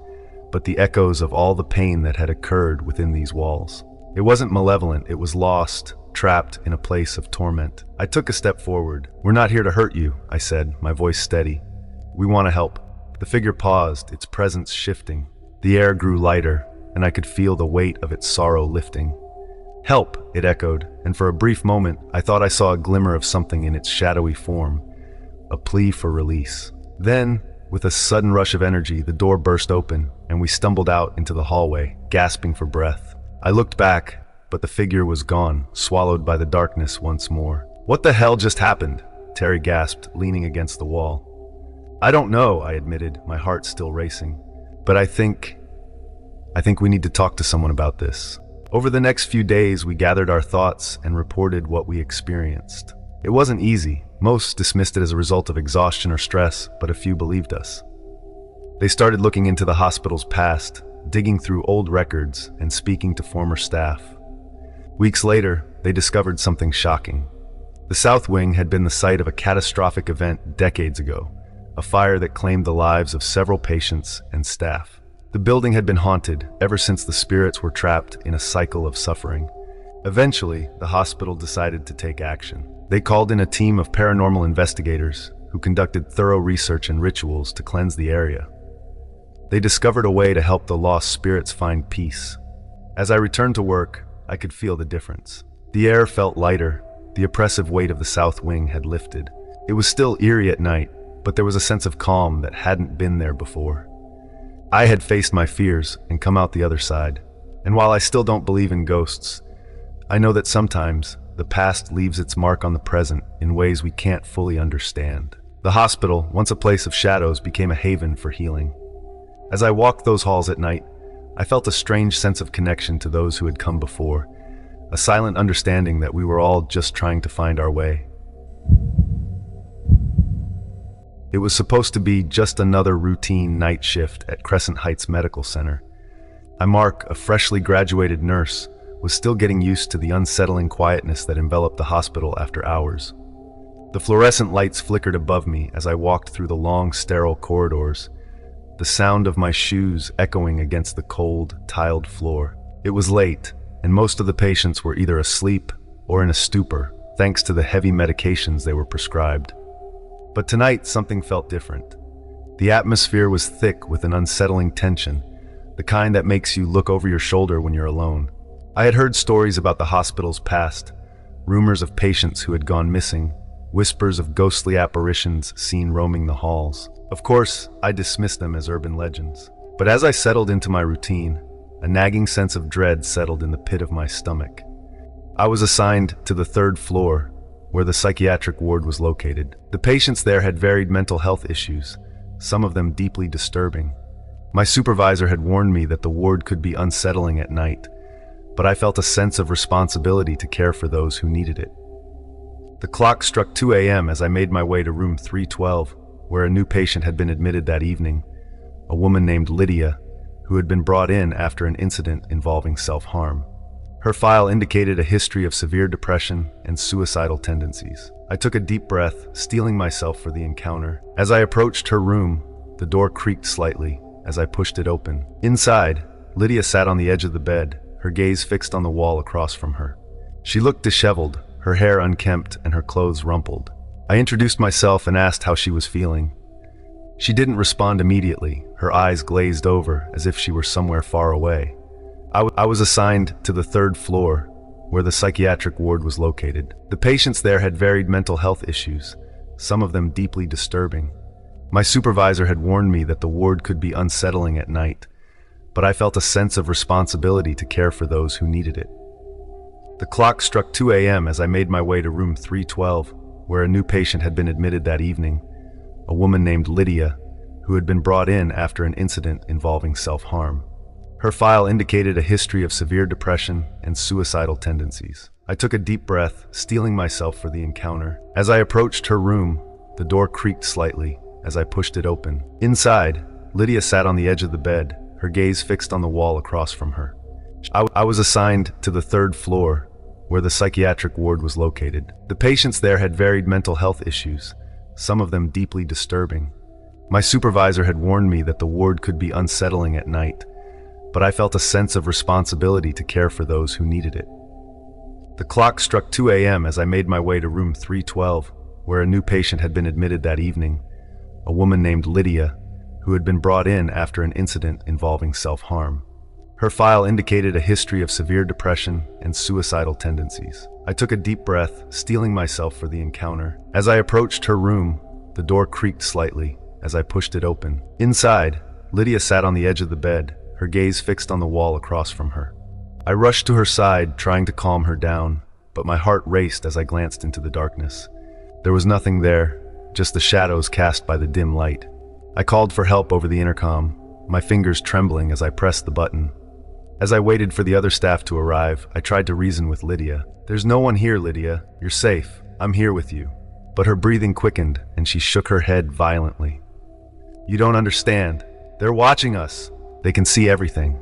but the echoes of all the pain that had occurred within these walls. It wasn't malevolent, it was lost, trapped in a place of torment. I took a step forward. "We're not here to hurt you," I said, my voice steady. "We want to help." The figure paused, its presence shifting. The air grew lighter, and I could feel the weight of its sorrow lifting. "Help," it echoed, and for a brief moment, I thought I saw a glimmer of something in its shadowy form, a plea for release. Then, with a sudden rush of energy, the door burst open, and we stumbled out into the hallway, gasping for breath. I looked back, but the figure was gone, swallowed by the darkness once more. "What the hell just happened?" Terry gasped, leaning against the wall. "I don't know," I admitted, my heart still racing. "But I think we need to talk to someone about this." Over the next few days, we gathered our thoughts and reported what we experienced. It wasn't easy. Most dismissed it as a result of exhaustion or stress, but a few believed us. They started looking into the hospital's past, digging through old records and speaking to former staff. Weeks later, they discovered something shocking. The South Wing had been the site of a catastrophic event decades ago, a fire that claimed the lives of several patients and staff. The building had been haunted ever since the spirits were trapped in a cycle of suffering. Eventually, the hospital decided to take action. They called in a team of paranormal investigators who conducted thorough research and rituals to cleanse the area. They discovered a way to help the lost spirits find peace. As I returned to work, I could feel the difference. The air felt lighter, the oppressive weight of the South Wing had lifted. It was still eerie at night, but there was a sense of calm that hadn't been there before. I had faced my fears and come out the other side. And while I still don't believe in ghosts, I know that sometimes the past leaves its mark on the present in ways we can't fully understand. The hospital, once a place of shadows, became a haven for healing. As I walked those halls at night, I felt a strange sense of connection to those who had come before, a silent understanding that we were all just trying to find our way. It was supposed to be just another routine night shift at Crescent Heights Medical Center. Mark, a freshly graduated nurse, was still getting used to the unsettling quietness that enveloped the hospital after hours. The fluorescent lights flickered above me as I walked through the long, sterile corridors, the sound of my shoes echoing against the cold, tiled floor. It was late, and most of the patients were either asleep or in a stupor, thanks to the heavy medications they were prescribed. But tonight, something felt different. The atmosphere was thick with an unsettling tension, the kind that makes you look over your shoulder when you're alone. I had heard stories about the hospital's past, rumors of patients who had gone missing, whispers of ghostly apparitions seen roaming the halls. Of course, I dismissed them as urban legends. But as I settled into my routine, a nagging sense of dread settled in the pit of my stomach. I was assigned to the third floor, where the psychiatric ward was located. The patients there had varied mental health issues, some of them deeply disturbing. My supervisor had warned me that the ward could be unsettling at night, but I felt a sense of responsibility to care for those who needed it. The clock struck 2 a.m. as I made my way to room 312, where a new patient had been admitted that evening, a woman named Lydia, who had been brought in after an incident involving self-harm. Her file indicated a history of severe depression and suicidal tendencies. I took a deep breath, steeling myself for the encounter. As I approached her room, the door creaked slightly, as I pushed it open. Inside, Lydia sat on the edge of the bed, her gaze fixed on the wall across from her. She looked disheveled, her hair unkempt and her clothes rumpled. I introduced myself and asked how she was feeling. She didn't respond immediately, her eyes glazed over as if she were somewhere far away. I was assigned to the 3rd floor, where the psychiatric ward was located. The patients there had varied mental health issues, some of them deeply disturbing. My supervisor had warned me that the ward could be unsettling at night, but I felt a sense of responsibility to care for those who needed it. The clock struck 2 a.m. as I made my way to room 312, where a new patient had been admitted that evening, a woman named Lydia, who had been brought in after an incident involving self-harm. Her file indicated a history of severe depression and suicidal tendencies. I took a deep breath, steeling myself for the encounter. As I approached her room, the door creaked slightly as I pushed it open. Inside, Lydia sat on the edge of the bed, her gaze fixed on the wall across from her. I was assigned to the 3rd floor, where the psychiatric ward was located. The patients there had varied mental health issues, some of them deeply disturbing. My supervisor had warned me that the ward could be unsettling at night, but I felt a sense of responsibility to care for those who needed it. The clock struck 2 a.m. as I made my way to room 312, where a new patient had been admitted that evening, a woman named Lydia, who had been brought in after an incident involving self-harm. Her file indicated a history of severe depression and suicidal tendencies. I took a deep breath, steeling myself for the encounter. As I approached her room, the door creaked slightly as I pushed it open. Inside, Lydia sat on the edge of the bed, her gaze fixed on the wall across from her. I rushed to her side, trying to calm her down, but my heart raced as I glanced into the darkness. There was nothing there, just the shadows cast by the dim light. I called for help over the intercom, my fingers trembling as I pressed the button. As I waited for the other staff to arrive, I tried to reason with Lydia. "There's no one here, Lydia. You're safe. I'm here with you." But her breathing quickened, and she shook her head violently. "You don't understand. They're watching us. They can see everything."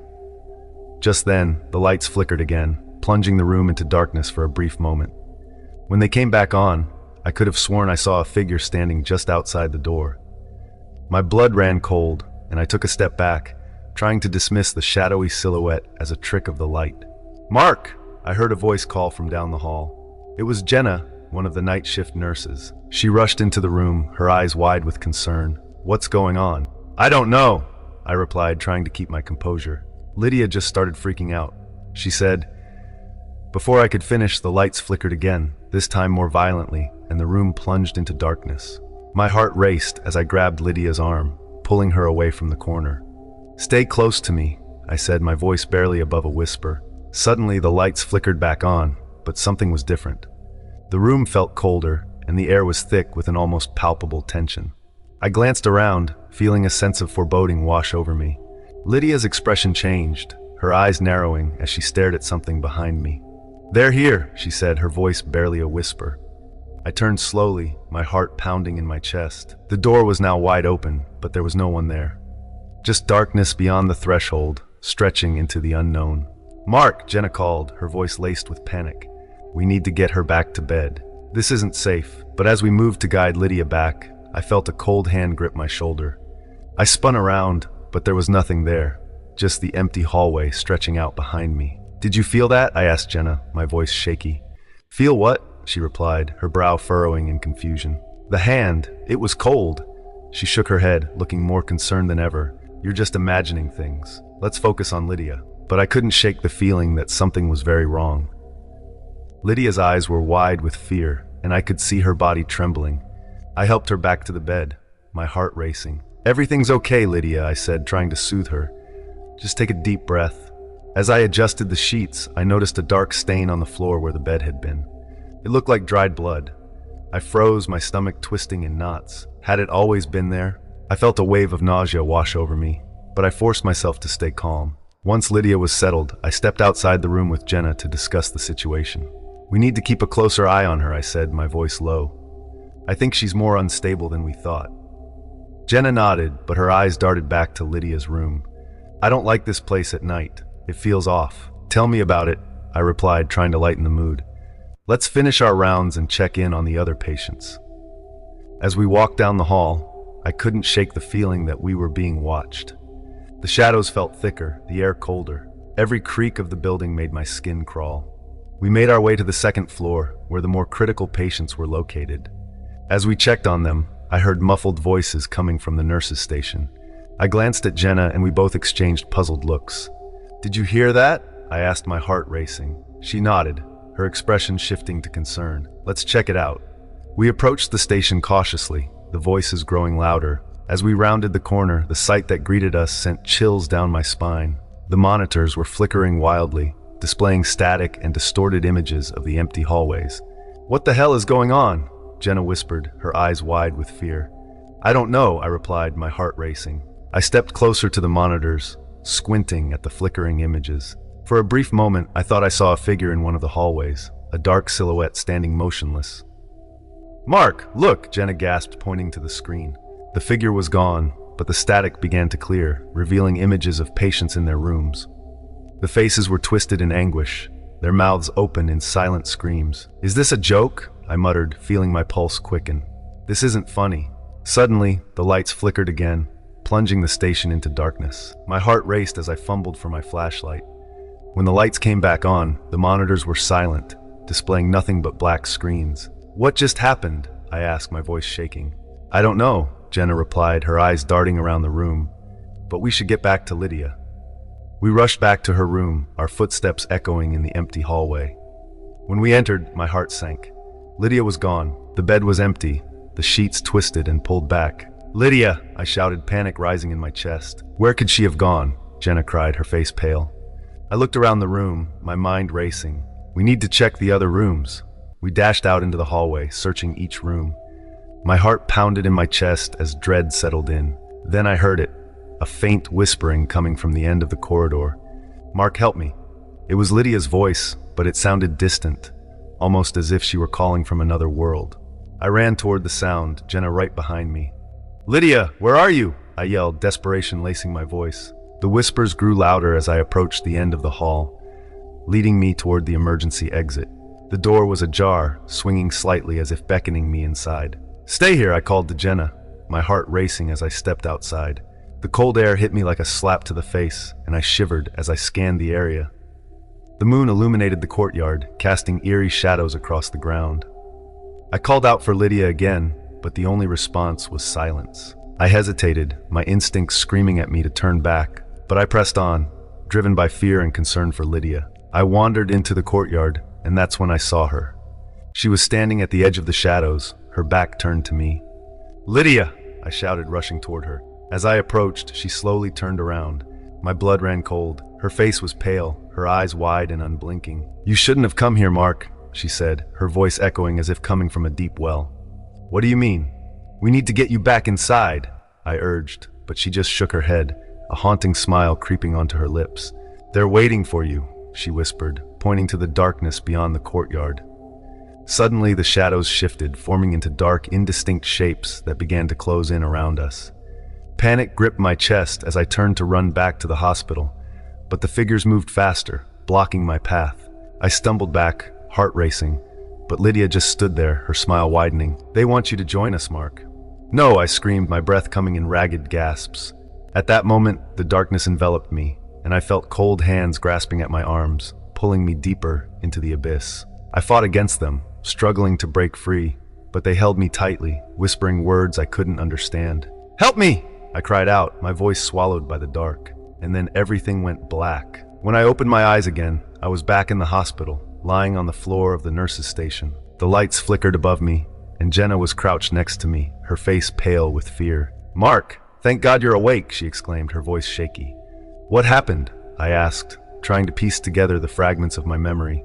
Just then, the lights flickered again, plunging the room into darkness for a brief moment. When they came back on, I could have sworn I saw a figure standing just outside the door. My blood ran cold, and I took a step back, trying to dismiss the shadowy silhouette as a trick of the light. "Mark!" I heard a voice call from down the hall. It was Jenna, one of the night shift nurses. She rushed into the room, her eyes wide with concern. "What's going on?" "I don't know," I replied, trying to keep my composure. Lydia just started freaking out. She said. Before I could finish, the lights flickered again, this time more violently, and the room plunged into darkness. My heart raced as I grabbed Lydia's arm, pulling her away from the corner. "Stay close to me," I said, my voice barely above a whisper. Suddenly, the lights flickered back on, but something was different. The room felt colder, and the air was thick with an almost palpable tension. I glanced around, feeling a sense of foreboding wash over me. Lydia's expression changed, her eyes narrowing as she stared at something behind me. "They're here," she said, her voice barely a whisper. I turned slowly, my heart pounding in my chest. The door was now wide open, but there was no one there. Just darkness beyond the threshold, stretching into the unknown. "Mark," Jenna called, her voice laced with panic. "We need to get her back to bed. This isn't safe." But as we moved to guide Lydia back, I felt a cold hand grip my shoulder. I spun around, but there was nothing there, just the empty hallway stretching out behind me. "Did you feel that?" I asked Jenna, my voice shaky. "Feel what?" she replied, her brow furrowing in confusion. "The hand. It was cold." She shook her head, looking more concerned than ever. "You're just imagining things. Let's focus on Lydia." But I couldn't shake the feeling that something was very wrong. Lydia's eyes were wide with fear, and I could see her body trembling. I helped her back to the bed, my heart racing. "Everything's okay, Lydia," I said, trying to soothe her. "Just take a deep breath." As I adjusted the sheets, I noticed a dark stain on the floor where the bed had been. It looked like dried blood. I froze, my stomach twisting in knots. Had it always been there? I felt a wave of nausea wash over me, but I forced myself to stay calm. Once Lydia was settled, I stepped outside the room with Jenna to discuss the situation. "We need to keep a closer eye on her," I said, my voice low. "I think she's more unstable than we thought." Jenna nodded, but her eyes darted back to Lydia's room. "I don't like this place at night. It feels off." "Tell me about it," I replied, trying to lighten the mood. "Let's finish our rounds and check in on the other patients." As we walked down the hall, I couldn't shake the feeling that we were being watched. The shadows felt thicker, the air colder. Every creak of the building made my skin crawl. We made our way to the second floor, where the more critical patients were located. As we checked on them, I heard muffled voices coming from the nurses' station. I glanced at Jenna and we both exchanged puzzled looks. "Did you hear that?" I asked, my heart racing. She nodded, her expression shifting to concern. "Let's check it out." We approached the station cautiously, the voices growing louder. As we rounded the corner, the sight that greeted us sent chills down my spine. The monitors were flickering wildly, displaying static and distorted images of the empty hallways. "What the hell is going on?" Jenna whispered, her eyes wide with fear. "I don't know," I replied, my heart racing. I stepped closer to the monitors, squinting at the flickering images. For a brief moment, I thought I saw a figure in one of the hallways, a dark silhouette standing motionless. "Mark, look!" Jenna gasped, pointing to the screen. The figure was gone, but the static began to clear, revealing images of patients in their rooms. The faces were twisted in anguish, their mouths open in silent screams. "Is this a joke?" I muttered, feeling my pulse quicken. "This isn't funny." Suddenly, the lights flickered again, plunging the station into darkness. My heart raced as I fumbled for my flashlight. When the lights came back on, the monitors were silent, displaying nothing but black screens. "What just happened?" I asked, my voice shaking. "I don't know," Jenna replied, her eyes darting around the room. "But we should get back to Lydia." We rushed back to her room, our footsteps echoing in the empty hallway. When we entered, my heart sank. Lydia was gone. The bed was empty, the sheets twisted and pulled back. "Lydia!" I shouted, panic rising in my chest. "Where could she have gone?" Jenna cried, her face pale. I looked around the room, my mind racing. "We need to check the other rooms." We dashed out into the hallway, searching each room. My heart pounded in my chest as dread settled in. Then I heard it, a faint whispering coming from the end of the corridor. "Mark, help me." It was Lydia's voice, but it sounded distant, almost as if she were calling from another world. I ran toward the sound, Jenna right behind me. "Lydia, where are you?" I yelled, desperation lacing my voice. The whispers grew louder as I approached the end of the hall, leading me toward the emergency exit. The door was ajar, swinging slightly as if beckoning me inside. "Stay here," I called to Jenna, my heart racing as I stepped outside. The cold air hit me like a slap to the face, and I shivered as I scanned the area. The moon illuminated the courtyard, casting eerie shadows across the ground. I called out for Lydia again, but the only response was silence. I hesitated, my instincts screaming at me to turn back, but I pressed on, driven by fear and concern for Lydia. I wandered into the courtyard, and that's when I saw her. She was standing at the edge of the shadows, her back turned to me. "Lydia!" I shouted, rushing toward her. As I approached, she slowly turned around. My blood ran cold. Her face was pale, her eyes wide and unblinking. "You shouldn't have come here, Mark," she said, her voice echoing as if coming from a deep well. "What do you mean?" "We need to get you back inside," I urged, but she just shook her head, a haunting smile creeping onto her lips. "They're waiting for you," she whispered, pointing to the darkness beyond the courtyard. Suddenly, the shadows shifted, forming into dark, indistinct shapes that began to close in around us. Panic gripped my chest as I turned to run back to the hospital, but the figures moved faster, blocking my path. I stumbled back, heart racing, but Lydia just stood there, her smile widening. "They want you to join us, Mark." "No," I screamed, my breath coming in ragged gasps. At that moment, the darkness enveloped me, and I felt cold hands grasping at my arms, pulling me deeper into the abyss. I fought against them, struggling to break free, but they held me tightly, whispering words I couldn't understand. "Help me!" I cried out, my voice swallowed by the dark. And then everything went black. When I opened my eyes again, I was back in the hospital, lying on the floor of the nurses' station. The lights flickered above me, and Jenna was crouched next to me, her face pale with fear. "Mark, thank God you're awake," she exclaimed, her voice shaky. "What happened?" I asked, trying to piece together the fragments of my memory.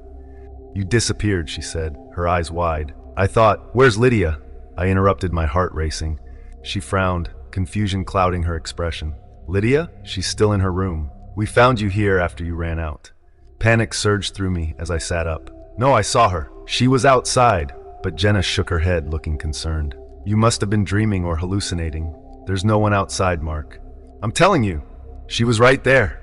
"You disappeared," she said, her eyes wide. I thought, "Where's Lydia?" I interrupted, my heart racing. She frowned, confusion clouding her expression. "Lydia? She's still in her room. We found you here after you ran out." Panic surged through me as I sat up. "No, I saw her. She was outside." But Jenna shook her head, looking concerned. "You must have been dreaming or hallucinating. There's no one outside, Mark." "I'm telling you, she was right there,"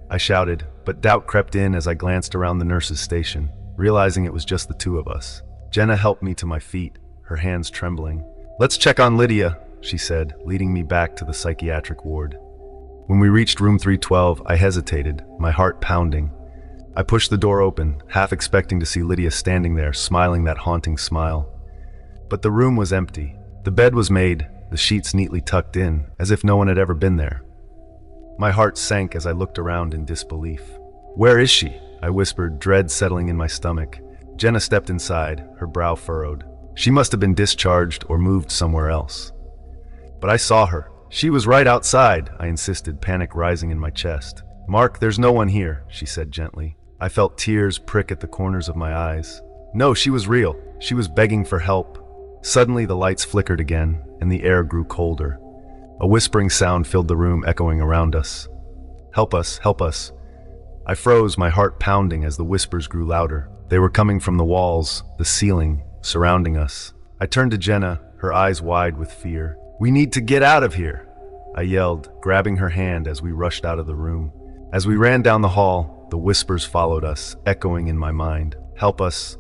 I shouted, but doubt crept in as I glanced around the nurses' station, realizing it was just the two of us. Jenna helped me to my feet, her hands trembling. "Let's check on Lydia," she said, leading me back to the psychiatric ward. When we reached room 312, I hesitated, my heart pounding. I pushed the door open, half expecting to see Lydia standing there, smiling that haunting smile. But the room was empty. The bed was made, the sheets neatly tucked in, as if no one had ever been there. My heart sank as I looked around in disbelief. "Where is she?" I whispered, dread settling in my stomach. Jenna stepped inside, her brow furrowed. She must have been discharged or moved somewhere else. But I saw her. She was right outside, I insisted, panic rising in my chest. "Mark, there's no one here," she said gently. I felt tears prick at the corners of my eyes. No, she was real. She was begging for help. Suddenly the lights flickered again, and the air grew colder. A whispering sound filled the room, echoing around us. "Help us, help us." I froze, my heart pounding as the whispers grew louder. They were coming from the walls, the ceiling, surrounding us. I turned to Jenna, her eyes wide with fear. "We need to get out of here," I yelled, grabbing her hand as we rushed out of the room. As we ran down the hall, the whispers followed us, echoing in my mind. "Help us."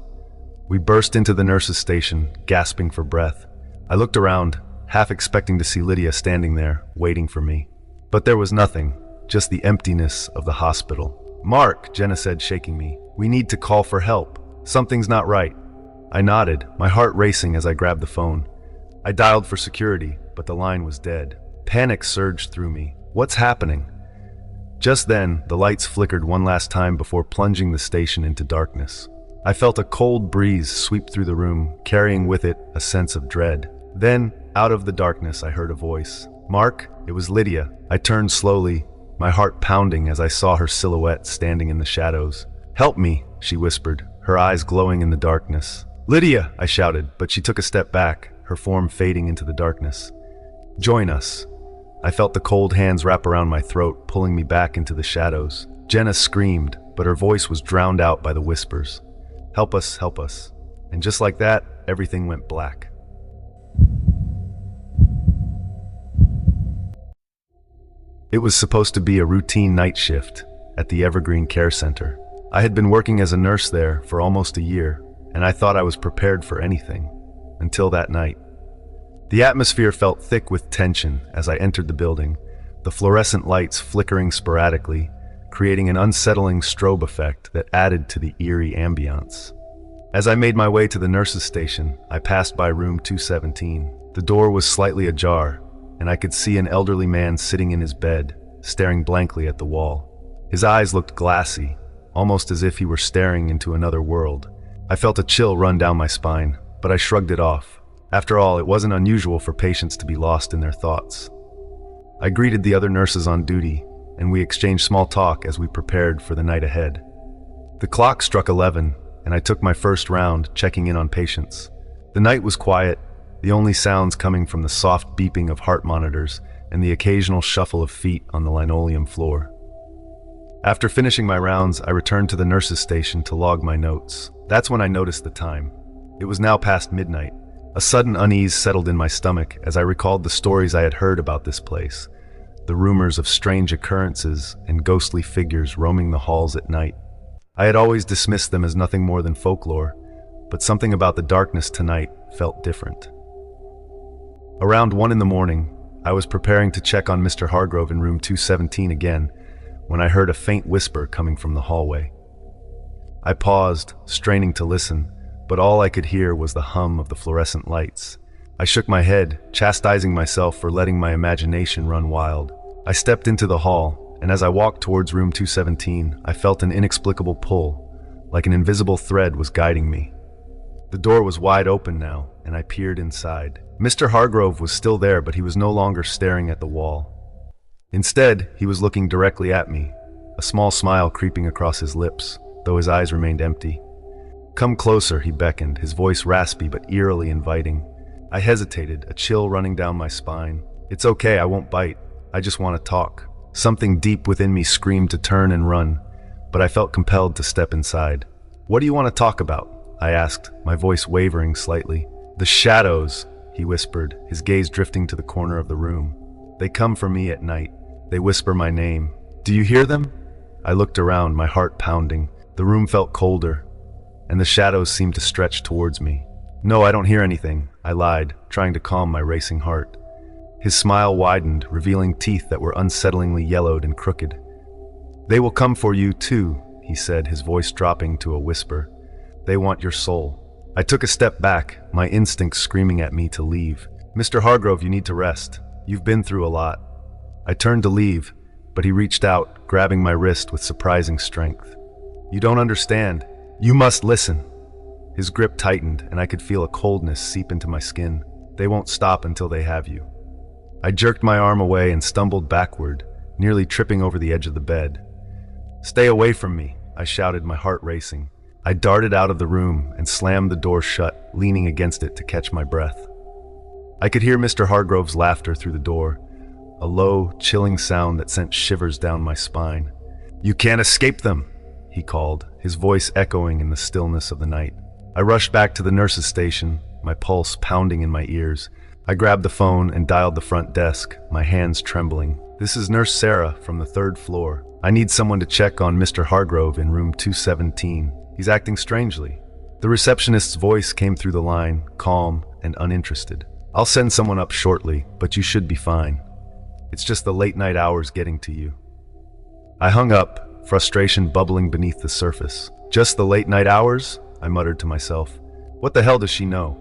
We burst into the nurse's station, gasping for breath. I looked around, half expecting to see Lydia standing there, waiting for me. But there was nothing, just the emptiness of the hospital. "Mark," Jenna said, shaking me, "we need to call for help. Something's not right." I nodded, my heart racing as I grabbed the phone. I dialed for security, but the line was dead. Panic surged through me. What's happening? Just then, the lights flickered one last time before plunging the station into darkness. I felt a cold breeze sweep through the room, carrying with it a sense of dread. Then, out of the darkness, I heard a voice. "Mark?" It was Lydia. I turned slowly, my heart pounding as I saw her silhouette standing in the shadows. "Help me," she whispered, her eyes glowing in the darkness. "Lydia!" I shouted, but she took a step back, her form fading into the darkness. "Join us." I felt the cold hands wrap around my throat, pulling me back into the shadows. Jenna screamed, but her voice was drowned out by the whispers. "Help us, help us." And just like that, everything went black. It was supposed to be a routine night shift at the Evergreen Care Center. I had been working as a nurse there for almost a year, and I thought I was prepared for anything, until that night. The atmosphere felt thick with tension as I entered the building, the fluorescent lights flickering sporadically, creating an unsettling strobe effect that added to the eerie ambiance. As I made my way to the nurse's station, I passed by room 217. The door was slightly ajar, and I could see an elderly man sitting in his bed, staring blankly at the wall. His eyes looked glassy, almost as if he were staring into another world. I felt a chill run down my spine, but I shrugged it off. After all, it wasn't unusual for patients to be lost in their thoughts. I greeted the other nurses on duty, and we exchanged small talk as we prepared for the night ahead. The clock struck 11, and I took my first round, checking in on patients. The night was quiet, the only sounds coming from the soft beeping of heart monitors and the occasional shuffle of feet on the linoleum floor. After finishing my rounds, I returned to the nurse's station to log my notes. That's when I noticed the time. It was now past midnight. A sudden unease settled in my stomach as I recalled the stories I had heard about this place, the rumors of strange occurrences and ghostly figures roaming the halls at night. I had always dismissed them as nothing more than folklore, but something about the darkness tonight felt different. Around 1 in the morning, I was preparing to check on Mr. Hargrove in room 217 again, when I heard a faint whisper coming from the hallway. I paused, straining to listen, but all I could hear was the hum of the fluorescent lights. I shook my head, chastising myself for letting my imagination run wild. I stepped into the hall, and as I walked towards room 217, I felt an inexplicable pull, like an invisible thread was guiding me. The door was wide open now, and I peered inside. Mr. Hargrove was still there, but he was no longer staring at the wall. Instead, he was looking directly at me, a small smile creeping across his lips, though his eyes remained empty. "Come closer," he beckoned, his voice raspy but eerily inviting. I hesitated, a chill running down my spine. "It's okay, I won't bite. I just want to talk." Something deep within me screamed to turn and run, but I felt compelled to step inside. "What do you want to talk about?" I asked, my voice wavering slightly. "The shadows," he whispered, his gaze drifting to the corner of the room. "They come for me at night. They whisper my name. Do you hear them?" I looked around, my heart pounding. The room felt colder, and the shadows seemed to stretch towards me. "No, I don't hear anything," I lied, trying to calm my racing heart. His smile widened, revealing teeth that were unsettlingly yellowed and crooked. "They will come for you, too," he said, his voice dropping to a whisper. "They want your soul." I took a step back, my instincts screaming at me to leave. "Mr. Hargrove, you need to rest. You've been through a lot." I turned to leave, but he reached out, grabbing my wrist with surprising strength. "You don't understand. You must listen." His grip tightened, and I could feel a coldness seep into my skin. "They won't stop until they have you." I jerked my arm away and stumbled backward, nearly tripping over the edge of the bed. "Stay away from me," I shouted, my heart racing. I darted out of the room and slammed the door shut, leaning against it to catch my breath. I could hear Mr. Hargrove's laughter through the door, a low, chilling sound that sent shivers down my spine. "You can't escape them," he called, his voice echoing in the stillness of the night. I rushed back to the nurse's station, my pulse pounding in my ears. I grabbed the phone and dialed the front desk, my hands trembling. "This is Nurse Sarah from the 3rd floor. I need someone to check on Mr. Hargrove in room 217. He's acting strangely." The receptionist's voice came through the line, calm and uninterested. "I'll send someone up shortly, but you should be fine. It's just the late night hours getting to you." I hung up, frustration bubbling beneath the surface. "Just the late night hours?" I muttered to myself. "What the hell does she know?"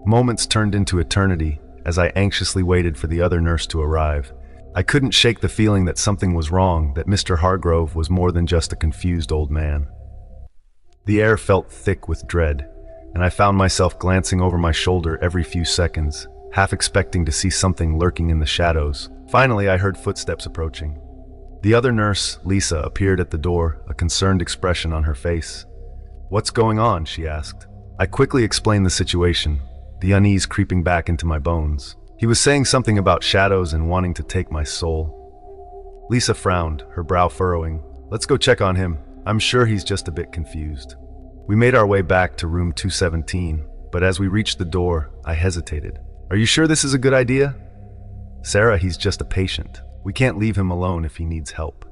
Moments turned into eternity as I anxiously waited for the other nurse to arrive. I couldn't shake the feeling that something was wrong, that Mr. Hargrove was more than just a confused old man. The air felt thick with dread, and I found myself glancing over my shoulder every few seconds, half expecting to see something lurking in the shadows. Finally, I heard footsteps approaching. The other nurse, Lisa, appeared at the door, a concerned expression on her face. "What's going on?" she asked. I quickly explained the situation, the unease creeping back into my bones. He was saying something about shadows and wanting to take my soul. Lisa frowned, her brow furrowing. "Let's go check on him. I'm sure he's just a bit confused." We made our way back to room 217, but as we reached the door, I hesitated. "Are you sure this is a good idea?" "Sarah, he's just a patient. We can't leave him alone if he needs help."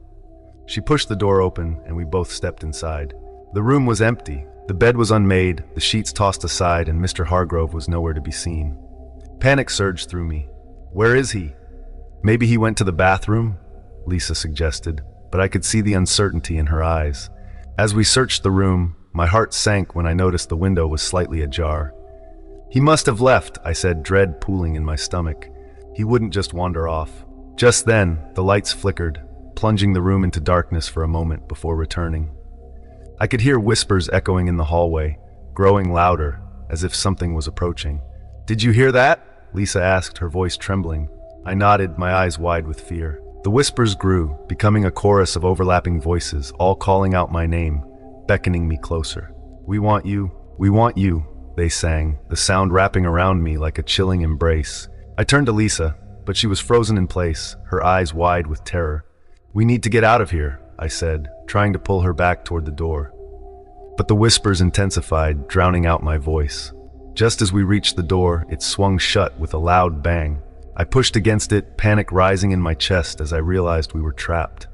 She pushed the door open, and we both stepped inside. The room was empty. The bed was unmade, the sheets tossed aside, and Mr. Hargrove was nowhere to be seen. Panic surged through me. "Where is he?" "Maybe he went to the bathroom," Lisa suggested, but I could see the uncertainty in her eyes. As we searched the room, my heart sank when I noticed the window was slightly ajar. "He must have left," I said, dread pooling in my stomach. "He wouldn't just wander off." Just then, the lights flickered, plunging the room into darkness for a moment before returning. I could hear whispers echoing in the hallway, growing louder, as if something was approaching. "Did you hear that?" Lisa asked, her voice trembling. I nodded, my eyes wide with fear. The whispers grew, becoming a chorus of overlapping voices, all calling out my name, beckoning me closer. We want you," they sang, the sound wrapping around me like a chilling embrace. I turned to Lisa, but she was frozen in place, her eyes wide with terror. "We need to get out of here," I said, trying to pull her back toward the door. But the whispers intensified, drowning out my voice. Just as we reached the door, it swung shut with a loud bang. I pushed against it, panic rising in my chest as I realized we were trapped.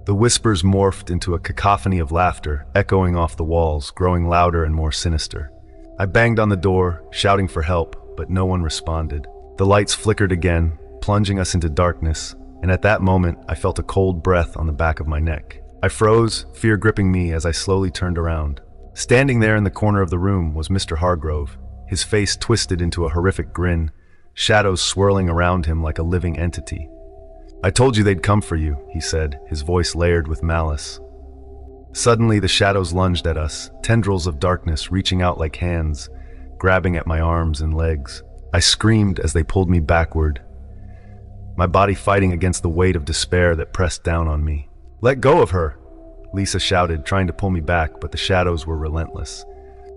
The whispers morphed into a cacophony of laughter, echoing off the walls, growing louder and more sinister. I banged on the door, shouting for help, but no one responded. The lights flickered again, plunging us into darkness, and at that moment, I felt a cold breath on the back of my neck. I froze, fear gripping me as I slowly turned around. Standing there in the corner of the room was Mr. Hargrove, his face twisted into a horrific grin, shadows swirling around him like a living entity. "I told you they'd come for you," he said, his voice layered with malice. Suddenly, the shadows lunged at us, tendrils of darkness reaching out like hands, grabbing at my arms and legs. I screamed as they pulled me backward, my body fighting against the weight of despair that pressed down on me. "Let go of her!" Lisa shouted, trying to pull me back, but the shadows were relentless.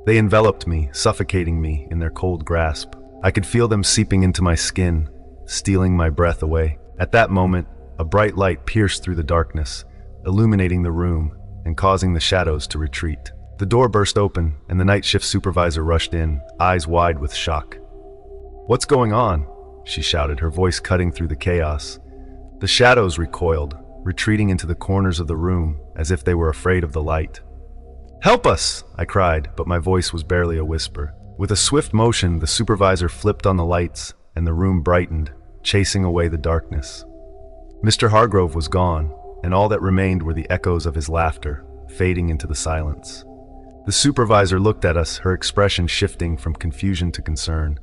They enveloped me, suffocating me in their cold grasp. I could feel them seeping into my skin, stealing my breath away. At that moment, a bright light pierced through the darkness, illuminating the room and causing the shadows to retreat. The door burst open, and the night shift supervisor rushed in, eyes wide with shock. "What's going on?" she shouted, her voice cutting through the chaos. The shadows recoiled, retreating into the corners of the room as if they were afraid of the light. "Help us!" I cried, but my voice was barely a whisper. With a swift motion, the supervisor flipped on the lights, and the room brightened, chasing away the darkness. Mr. Hargrove was gone, and all that remained were the echoes of his laughter, fading into the silence. The supervisor looked at us, her expression shifting from confusion to concern.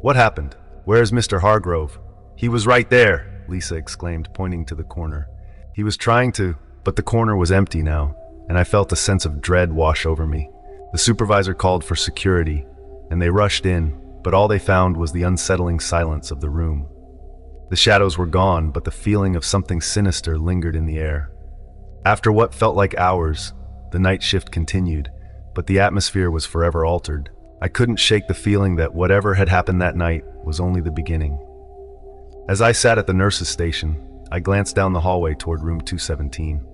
"What happened? Where is Mr. Hargrove?" "He was right there," Lisa exclaimed, pointing to the corner. "He was trying to," but the corner was empty now, and I felt a sense of dread wash over me. The supervisor called for security, and they rushed in, but all they found was the unsettling silence of the room. The shadows were gone, but the feeling of something sinister lingered in the air. After what felt like hours, the night shift continued, but the atmosphere was forever altered. I couldn't shake the feeling that whatever had happened that night was only the beginning. As I sat at the nurse's station, I glanced down the hallway toward room 217.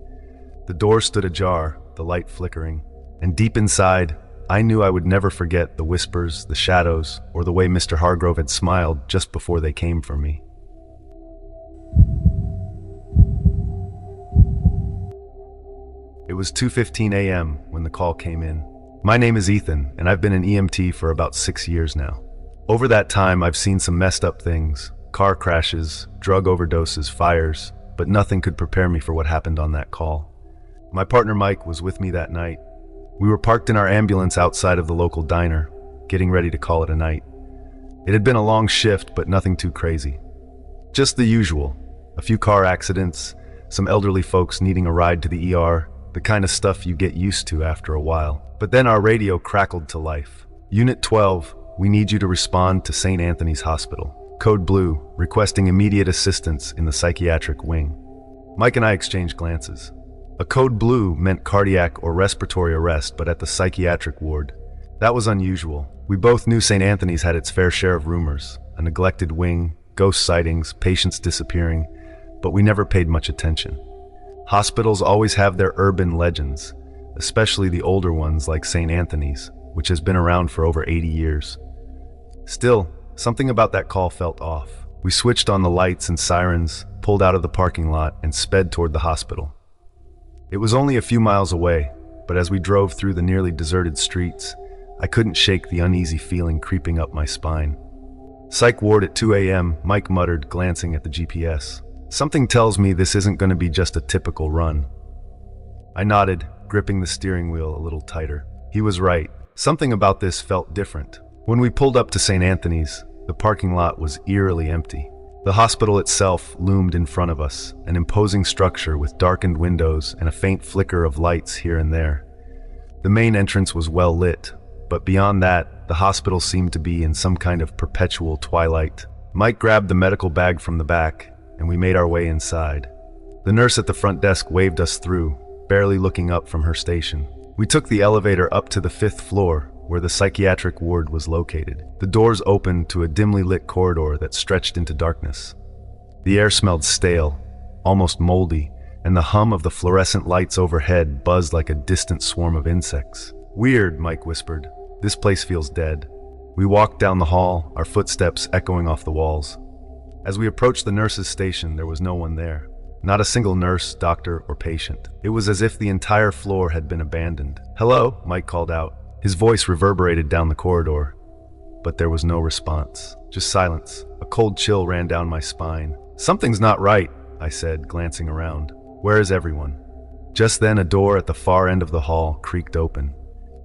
The door stood ajar, the light flickering, and deep inside, I knew I would never forget the whispers, the shadows, or the way Mr. Hargrove had smiled just before they came for me. It was 2:15 a.m. when the call came in. "My name is Ethan, and I've been an EMT for about 6 years now. Over that time, I've seen some messed up things, car crashes, drug overdoses, fires, but nothing could prepare me for what happened on that call. My partner Mike was with me that night. We were parked in our ambulance outside of the local diner, getting ready to call it a night. It had been a long shift, but nothing too crazy. Just the usual, a few car accidents, some elderly folks needing a ride to the ER, the kind of stuff you get used to after a while. But then our radio crackled to life. "Unit 12, we need you to respond to St. Anthony's Hospital. Code Blue, requesting immediate assistance in the psychiatric wing." Mike and I exchanged glances. A code blue meant cardiac or respiratory arrest, but at the psychiatric ward. That was unusual. We both knew St. Anthony's had its fair share of rumors, a neglected wing, ghost sightings, patients disappearing, but we never paid much attention. Hospitals always have their urban legends, especially the older ones like St. Anthony's, which has been around for over 80 years. Still, something about that call felt off. We switched on the lights and sirens, pulled out of the parking lot, and sped toward the hospital. It was only a few miles away, but as we drove through the nearly deserted streets, I couldn't shake the uneasy feeling creeping up my spine. "Psych ward at 2 a.m., Mike muttered, glancing at the GPS. "Something tells me this isn't going to be just a typical run." I nodded, gripping the steering wheel a little tighter. He was right. Something about this felt different. When we pulled up to St. Anthony's, the parking lot was eerily empty. The hospital itself loomed in front of us, an imposing structure with darkened windows and a faint flicker of lights here and there. The main entrance was well lit, but beyond that, the hospital seemed to be in some kind of perpetual twilight. Mike grabbed the medical bag from the back, and we made our way inside. The nurse at the front desk waved us through, barely looking up from her station. We took the elevator up to the 5th floor, where the psychiatric ward was located. The doors opened to a dimly lit corridor that stretched into darkness. The air smelled stale, almost moldy, and the hum of the fluorescent lights overhead buzzed like a distant swarm of insects. "Weird," Mike whispered. "This place feels dead." We walked down the hall, our footsteps echoing off the walls. As we approached the nurse's station, there was no one there. Not a single nurse, doctor, or patient. It was as if the entire floor had been abandoned. "Hello," Mike called out. His voice reverberated down the corridor, but there was no response. Just silence. A cold chill ran down my spine. "Something's not right," I said, glancing around. "Where is everyone?" Just then, a door at the far end of the hall creaked open.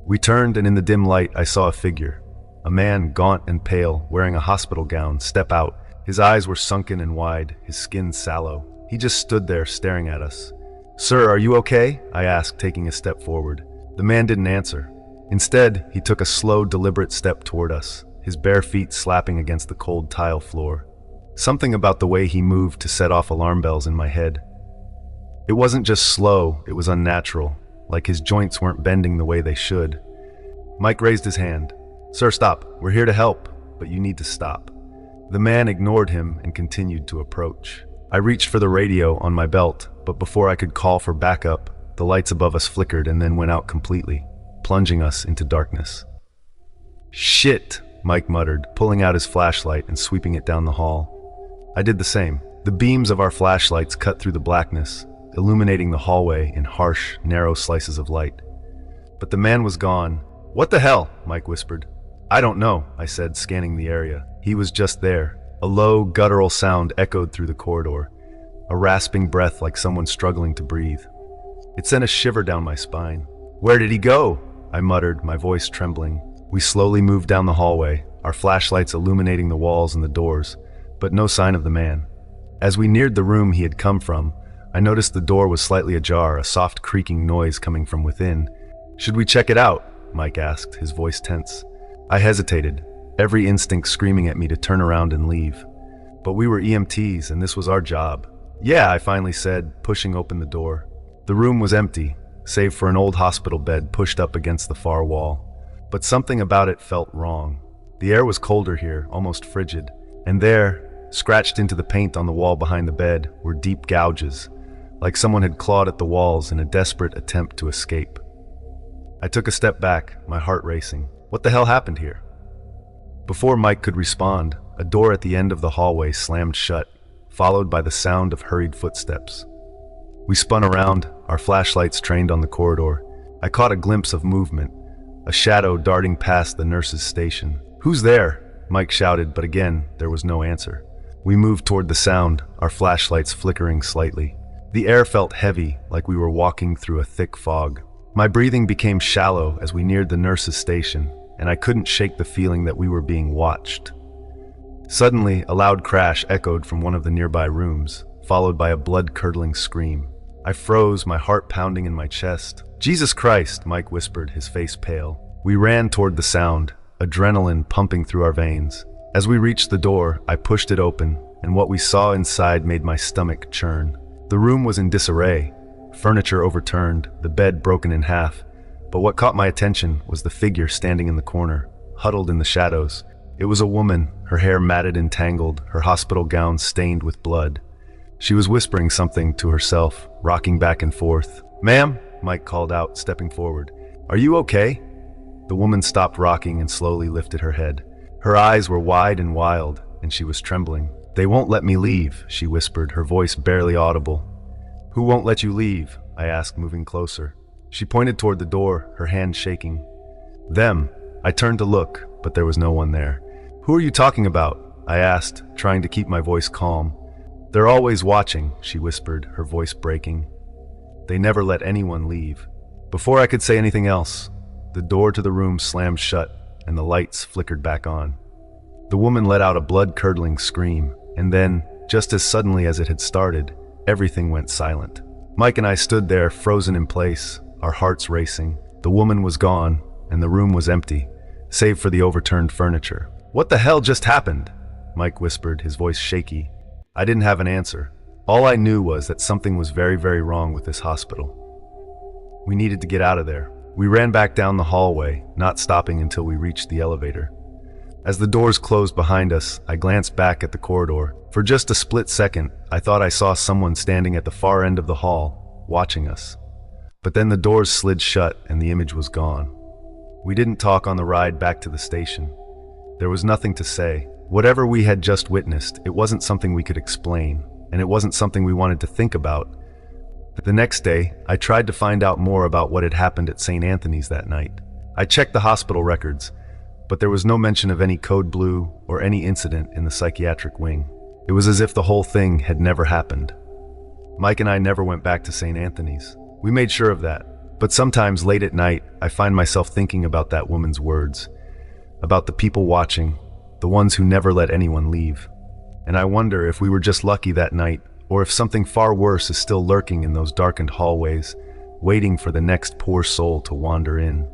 We turned, and in the dim light, I saw a figure. A man, gaunt and pale, wearing a hospital gown, step out. His eyes were sunken and wide, his skin sallow. He just stood there, staring at us. "Sir, are you okay?" I asked, taking a step forward. The man didn't answer. Instead, he took a slow, deliberate step toward us, his bare feet slapping against the cold tile floor. Something about the way he moved to set off alarm bells in my head. It wasn't just slow, it was unnatural, like his joints weren't bending the way they should. Mike raised his hand. "Sir, stop. We're here to help, but you need to stop." The man ignored him and continued to approach. I reached for the radio on my belt, but before I could call for backup, the lights above us flickered and then went out completely, plunging us into darkness. "Shit," Mike muttered, pulling out his flashlight and sweeping it down the hall. I did the same. The beams of our flashlights cut through the blackness, illuminating the hallway in harsh, narrow slices of light. But the man was gone. "What the hell?" Mike whispered. "I don't know," I said, scanning the area. He was just there, A low, guttural sound echoed through the corridor, a rasping breath like someone struggling to breathe. It sent a shiver down my spine. "Where did he go?" I muttered, my voice trembling. We slowly moved down the hallway, our flashlights illuminating the walls and the doors, but no sign of the man. As we neared the room he had come from, I noticed the door was slightly ajar, a soft creaking noise coming from within. "Should we check it out?" Mike asked, his voice tense. I hesitated, every instinct screaming at me to turn around and leave. But we were EMTs, and this was our job. "Yeah," I finally said, pushing open the door. The room was empty, save for an old hospital bed pushed up against the far wall. But something about it felt wrong. The air was colder here, almost frigid. And there, scratched into the paint on the wall behind the bed, were deep gouges, like someone had clawed at the walls in a desperate attempt to escape. I took a step back, my heart racing. What the hell happened here? Before Mike could respond, a door at the end of the hallway slammed shut, followed by the sound of hurried footsteps. We spun around, our flashlights trained on the corridor. I caught a glimpse of movement, a shadow darting past the nurse's station. "Who's there?" Mike shouted, but again, there was no answer. We moved toward the sound, our flashlights flickering slightly. The air felt heavy, like we were walking through a thick fog. My breathing became shallow as we neared the nurse's station, and I couldn't shake the feeling that we were being watched. Suddenly, a loud crash echoed from one of the nearby rooms, followed by a blood-curdling scream. I froze, my heart pounding in my chest. "Jesus Christ," Mike whispered, his face pale. We ran toward the sound, adrenaline pumping through our veins. As we reached the door, I pushed it open, and what we saw inside made my stomach churn. The room was in disarray, furniture overturned, the bed broken in half. But what caught my attention was the figure standing in the corner, huddled in the shadows. It was a woman, her hair matted and tangled, her hospital gown stained with blood. She was whispering something to herself, rocking back and forth. "Ma'am," Mike called out, stepping forward. "Are you okay?" The woman stopped rocking and slowly lifted her head. Her eyes were wide and wild, and she was trembling. "They won't let me leave," she whispered, her voice barely audible. "Who won't let you leave?" I asked, moving closer. She pointed toward the door, her hand shaking. "Them." I turned to look, but there was no one there. "Who are you talking about?" I asked, trying to keep my voice calm. "They're always watching," she whispered, her voice breaking. "They never let anyone leave." Before I could say anything else, the door to the room slammed shut, and the lights flickered back on. The woman let out a blood-curdling scream, and then, just as suddenly as it had started, everything went silent. Mike and I stood there, frozen in place, our hearts racing. The woman was gone, and the room was empty, save for the overturned furniture. "What the hell just happened?" Mike whispered, his voice shaky. I didn't have an answer. All I knew was that something was very, very wrong with this hospital. We needed to get out of there. We ran back down the hallway, not stopping until we reached the elevator. As the doors closed behind us, I glanced back at the corridor. For just a split second, I thought I saw someone standing at the far end of the hall, watching us. But then the doors slid shut and the image was gone. We didn't talk on the ride back to the station. There was nothing to say. Whatever we had just witnessed, it wasn't something we could explain, and it wasn't something we wanted to think about. The next day, I tried to find out more about what had happened at St. Anthony's that night. I checked the hospital records, but there was no mention of any code blue or any incident in the psychiatric wing. It was as if the whole thing had never happened. Mike and I never went back to St. Anthony's. We made sure of that. But sometimes late at night, I find myself thinking about that woman's words, about the people watching, the ones who never let anyone leave. And I wonder if we were just lucky that night, or if something far worse is still lurking in those darkened hallways, waiting for the next poor soul to wander in.